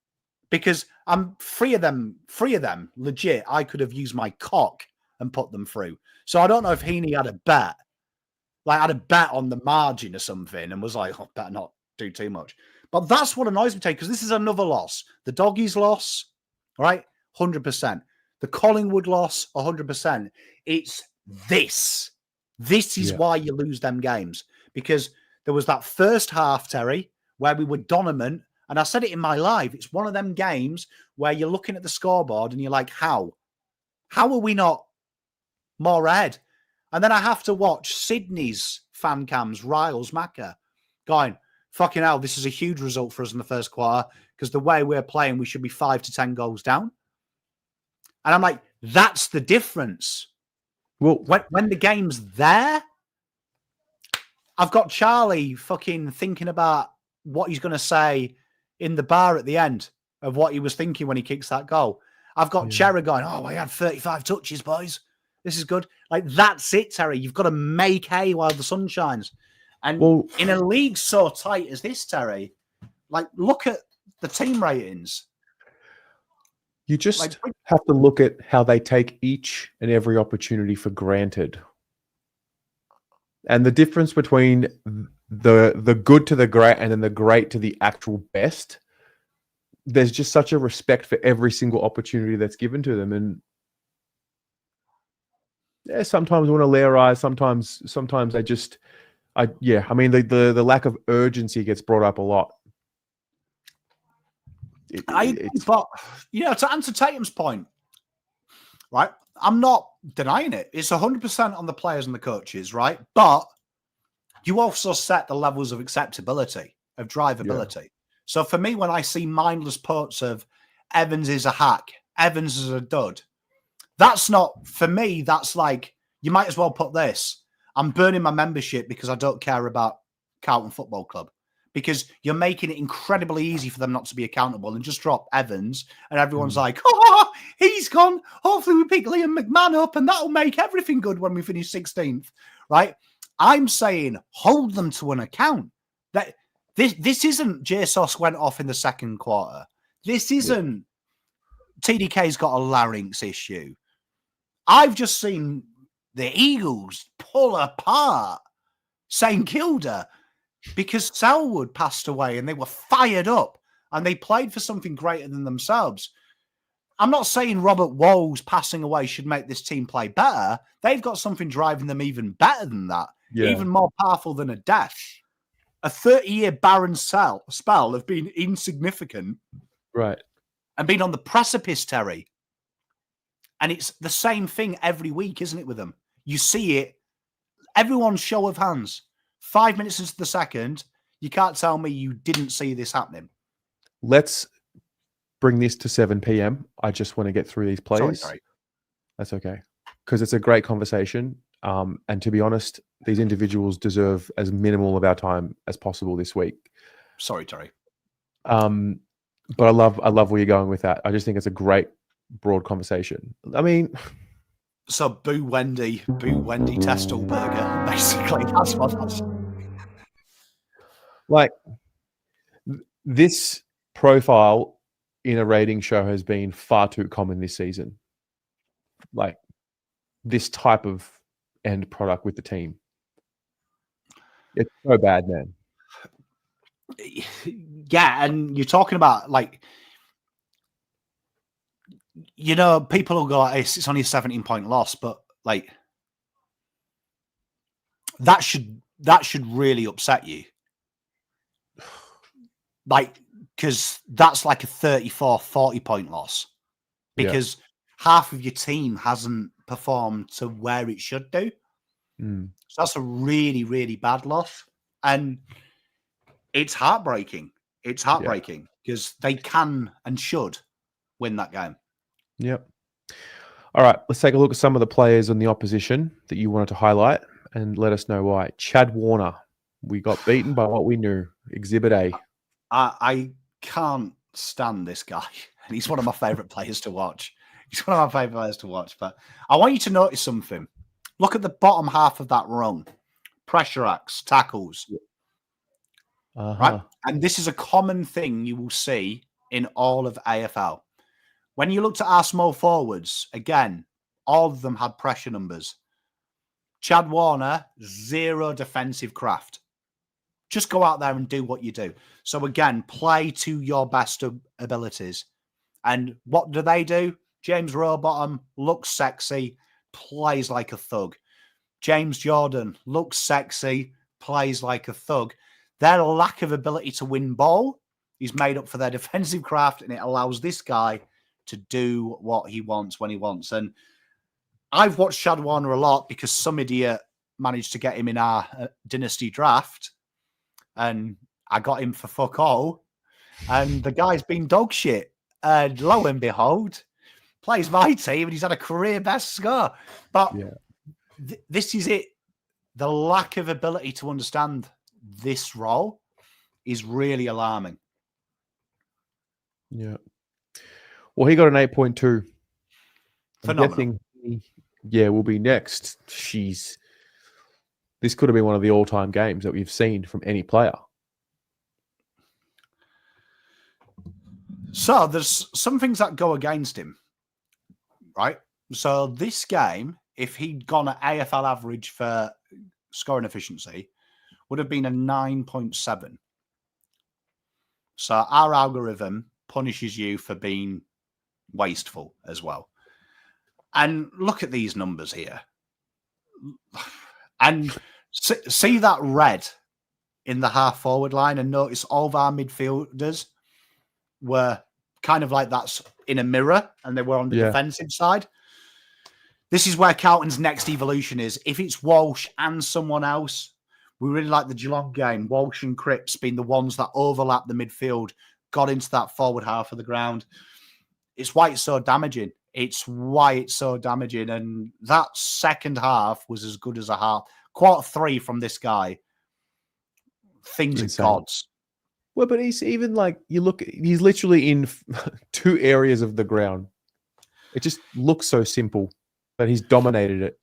because I'm three of them, legit. I could have used my cock and put them through. So I don't know if Heaney had a bet, like had a bet on the margin or something, and was like, oh, better not do too much. But that's what annoys me, because this is another loss. The Doggies loss, right? 100%. The Collingwood loss, 100%. It's this. This is why you lose them games, because there was that first half, Terry, where we were dominant. And I said it in my live. It's one of them games where you're looking at the scoreboard and you're like, how? How are we not more ahead? And then I have to watch Sydney's fan cams, Riles, Macca, going, fucking hell, this is a huge result for us in the first quarter, because the way we're playing, we should be 5 to 10 goals down. And I'm like, that's the difference. Well, when the game's there, I've got Charlie fucking thinking about what he's going to say in the bar at the end of what he was thinking when he kicks that goal. I've got Chera going, oh, I had 35 touches, boys. This is good. Like, that's it, Terry. You've got to make hay while the sun shines. And in a league so tight as this, Terry, like, look at the team ratings. You just have to look at how they take each and every opportunity for granted. And the difference between the good to the great and then the great to the actual best, there's just such a respect for every single opportunity that's given to them. And sometimes want to layer eyes, sometimes they just, I mean, the lack of urgency gets brought up a lot. But, to answer Tatum's point, right, I'm not denying it. It's 100% on the players and the coaches, right? But you also set the levels of acceptability, of drivability. Yeah. So for me, when I see mindless posts of Evans is a hack, Evans is a dud, that's not, for me, that's like, you might as well put this. I'm burning my membership because I don't care about Carlton Football Club. Because you're making it incredibly easy for them not to be accountable, and just drop Evans and everyone's like, oh, he's gone. Hopefully we pick Liam McMahon up and that'll make everything good when we finish 16th, right? I'm saying hold them to an account. That this isn't JSOS went off in the second quarter. This isn't TDK's got a larynx issue. I've just seen the Eagles pull apart St Kilda because Selwood passed away and they were fired up and they played for something greater than themselves. I'm not saying Robert Walsh passing away should make this team play better. They've got something driving them even better than that, even more powerful than a death. A 30-year barren spell of being insignificant, right, and being on the precipice, Terry. And it's the same thing every week, isn't it, with them? You see it. Everyone's show of hands. 5 minutes into the second, you can't tell me you didn't see this happening. Let's bring this to 7 p.m. I just want to get through these plays. Sorry. That's okay. Because it's a great conversation. And to be honest, these individuals deserve as minimal of our time as possible this week. Sorry, Terry. But I love where you're going with that. I just think it's a great broad conversation. I mean, so boo Wendy Testelberger. Basically, that's what that's like. This profile in a rating show has been far too common this season. Like this type of end product with the team. It's so bad, man. Yeah, and you're talking about like, people will go like, it's only a 17-point loss, but like that should really upset you. Like, because that's like a 34, 40-point loss because half of your team hasn't performed to where it should do. So that's a really, really bad loss. And it's heartbreaking. It's heartbreaking because they can and should win that game. Yep. All right, let's take a look at some of the players on the opposition that you wanted to highlight and let us know why. Chad Warner, we got beaten by what we knew. Exhibit A. I can't stand this guy. And he's one of my favourite players to watch. But I want you to notice something. Look at the bottom half of that rung. Pressure acts, tackles. Right? And this is a common thing you will see in all of AFL. When you looked at our small forwards, again, all of them had pressure numbers. Chad Warner, 0 defensive craft. Just go out there and do what you do. So again, play to your best abilities. And what do? James Rowbottom looks sexy, plays like a thug. James Jordan looks sexy, plays like a thug. Their lack of ability to win ball is made up for their defensive craft, and it allows this guy to do what he wants when he wants. And I've watched Chad Warner a lot because some idiot managed to get him in our dynasty draft, and I got him for fuck all. And the guy's been dog shit. And lo and behold, plays my team, and he's had a career best score. But this is it. The lack of ability to understand this role is really alarming. Yeah. Well, he got an 8.2. Phenomenal. Will be next. This could have been one of the all-time games that we've seen from any player. So there's some things that go against him, right? So this game, if he'd gone at AFL average for scoring efficiency, would have been a 9.7. So our algorithm punishes you for being wasteful as well. And look at these numbers here. And see that red in the half-forward line, and notice all of our midfielders were kind of like that's in a mirror, and they were on the defensive side. This is where Carlton's next evolution is. If it's Walsh and someone else, we really like the Geelong game. Walsh and Crips being the ones that overlap the midfield, got into that forward half of the ground. It's why it's so damaging. And that second half was as good as a half. Quarter 3 from this guy. Things are gods. Well, but he's even like, he's literally in 2 areas of the ground. It just looks so simple, but he's dominated it.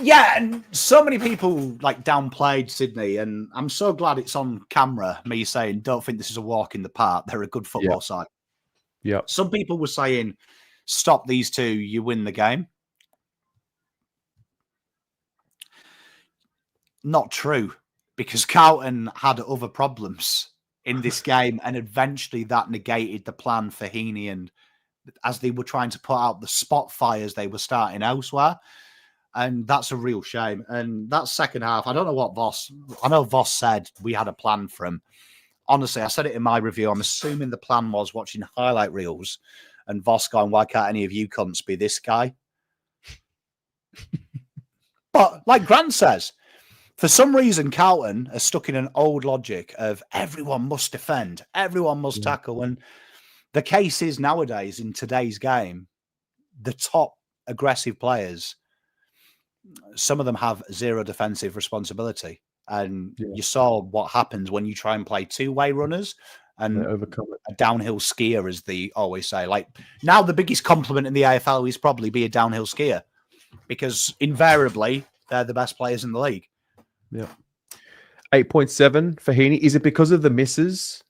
Yeah, and so many people like downplayed Sydney, and I'm so glad it's on camera, me saying, don't think this is a walk in the park. They're a good football side. Yeah. Some people were saying, stop these two, you win the game. Not true, because Carlton had other problems in this game, and eventually that negated the plan for Heaney, and as they were trying to put out the spot fires they were starting elsewhere. And that's a real shame. And that second half, I don't know what I know Voss said we had a plan for him. Honestly, I said it in my review. I'm assuming the plan was watching highlight reels and Voss going, why can't any of you cunts be this guy? But like Grant says, for some reason, Carlton are stuck in an old logic of everyone must defend, everyone must tackle. And the case is nowadays in today's game, the top aggressive players some of them have zero defensive responsibility. And Yeah. you saw what happens when you try and play two-way runners and They overcome it. a downhill skier, as they always say. Like, now the biggest compliment in the AFL is probably be a downhill skier, because invariably they're the best players in the league. Yeah. 8.7 for Heaney. Is it because of the misses?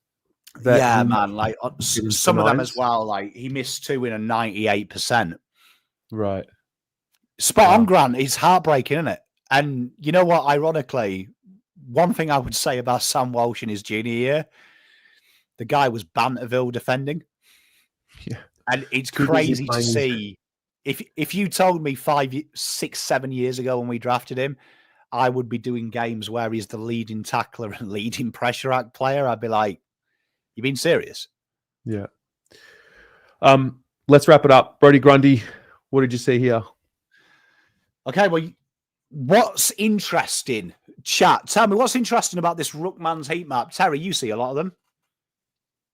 Yeah, man. Like, some of them nines? as well. Like, he missed 2 in a 98%. Right. Spot on, Grant. It's heartbreaking, isn't it? And you know what? Ironically, one thing I would say about Sam Walsh in his junior year, the guy was Banterville defending. Yeah. And it's crazy to see. If you told me 5, 6, 7 years ago when we drafted him, I would be doing games where he's the leading tackler and leading pressure act player, I'd be like, you being serious? Yeah. Let's wrap it up. Brodie Grundy, what did you see here? Okay, well, what's interesting? Chat, tell me what's interesting about this Ruckman's heat map. Terry, you see a lot of them.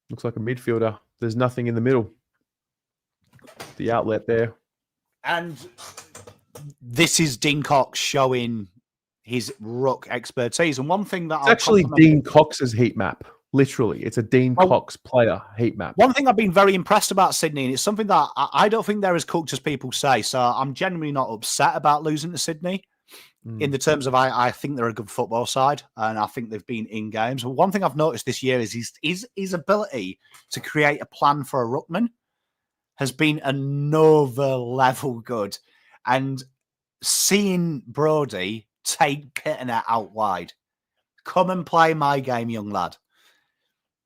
Looks like a midfielder. There's nothing in the middle. The outlet there. And this is Dean Cox showing his ruck expertise. And one thing that it's actually Dean Cox's heat map. Literally, it's a Dean Cox player heat map. One thing I've been very impressed about Sydney, and it's something that I don't think they're as cooked as people say. So I'm genuinely not upset about losing to Sydney in the terms of I think they're a good football side, and I think they've been in games. But one thing I've noticed this year is his ability to create a plan for a ruckman has been another level good. And seeing Brodie take Pittinet out wide, come and play my game, young lad.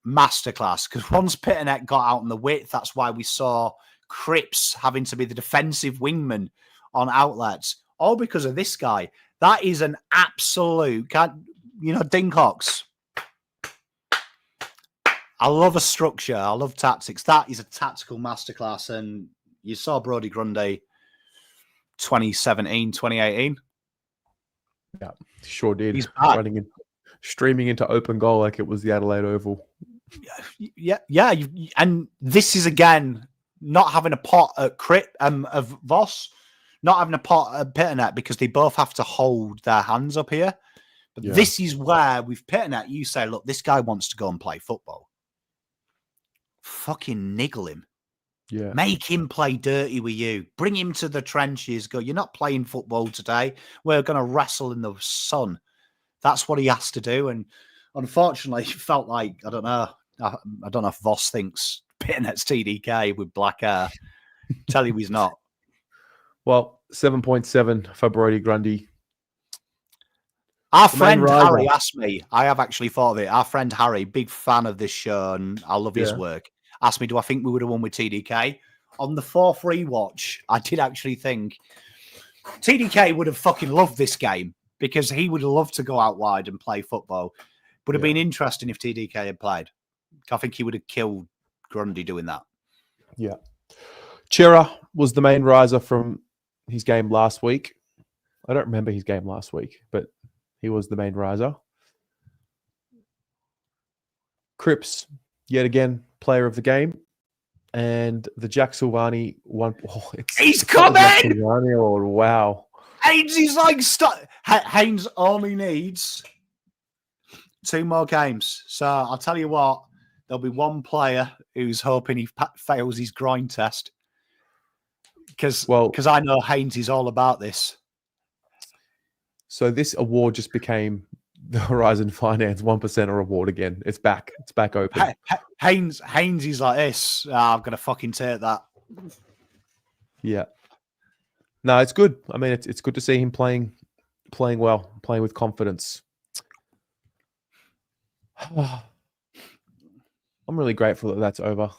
Masterclass. Because once Pittinet got out in the width, that's why we saw Crips having to be the defensive wingman on outlets. All because of this guy. That is an absolute, Dean Cox. I love a structure. I love tactics. That is a tactical masterclass. And you saw Brodie Grundy 2017, 2018. Yeah, sure did. He's streaming into open goal like it was the Adelaide Oval. Yeah. And this is, again, not having a pot at of Voss, not having a pot at Pittinet, because they both have to hold their hands up here. But this is where, with Pittinet, you say, look, this guy wants to go and play football. Fucking niggle him. Yeah. Make him play dirty with you. Bring him to the trenches. Go, you're not playing football today. We're going to wrestle in the sun. That's what he has to do. And unfortunately, it felt like, I don't know if Voss thinks Pittinet's TDK with black hair. Tell you he's not. Well, 7.7 for Brodie Grundy. Our friend Harry asked me, I have actually thought of it. Our friend Harry, big fan of this show, and I love his work, asked me, do I think we would have won with TDK? On the 4-3 watch, I did actually think TDK would have fucking loved this game, because he would have loved to go out wide and play football. Would have been interesting if TDK had played. I think he would have killed Grundy doing that. Yeah. Chera was the main riser from his game last week. I don't remember his game last week, but he was the main riser. Crips, yet again, player of the game. And the Jack Silvani one. Oh, he's coming! Silvani, oh, wow. Haynes is like Haynes only needs 2 more games. So I'll tell you what, there'll be one player who's hoping he fails his grind test. Because I know Haynes is all about this. So this award just became the Horizon Finance 1%er award again. It's back. It's back open. Haynes is like this. I'm going to fucking take that. Yeah. No, it's good. I mean, it's good to see him playing well, playing with confidence. I'm really grateful that that's over.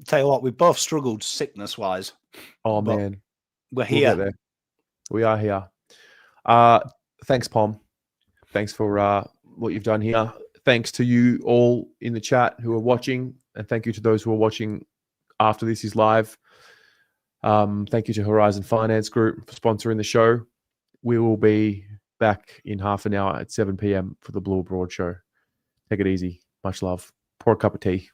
Tell you what, we've both struggled sickness-wise. Oh, man. We're here. We are here. Thanks, Pom. Thanks for what you've done here. Thanks to you all in the chat who are watching, and thank you to those who are watching after this is live. Thank you to Horizon Finance Group for sponsoring the show. We will be back in half an hour at 7 p.m. for the Blue Abroad show. Take it easy. Much love. Pour a cup of tea.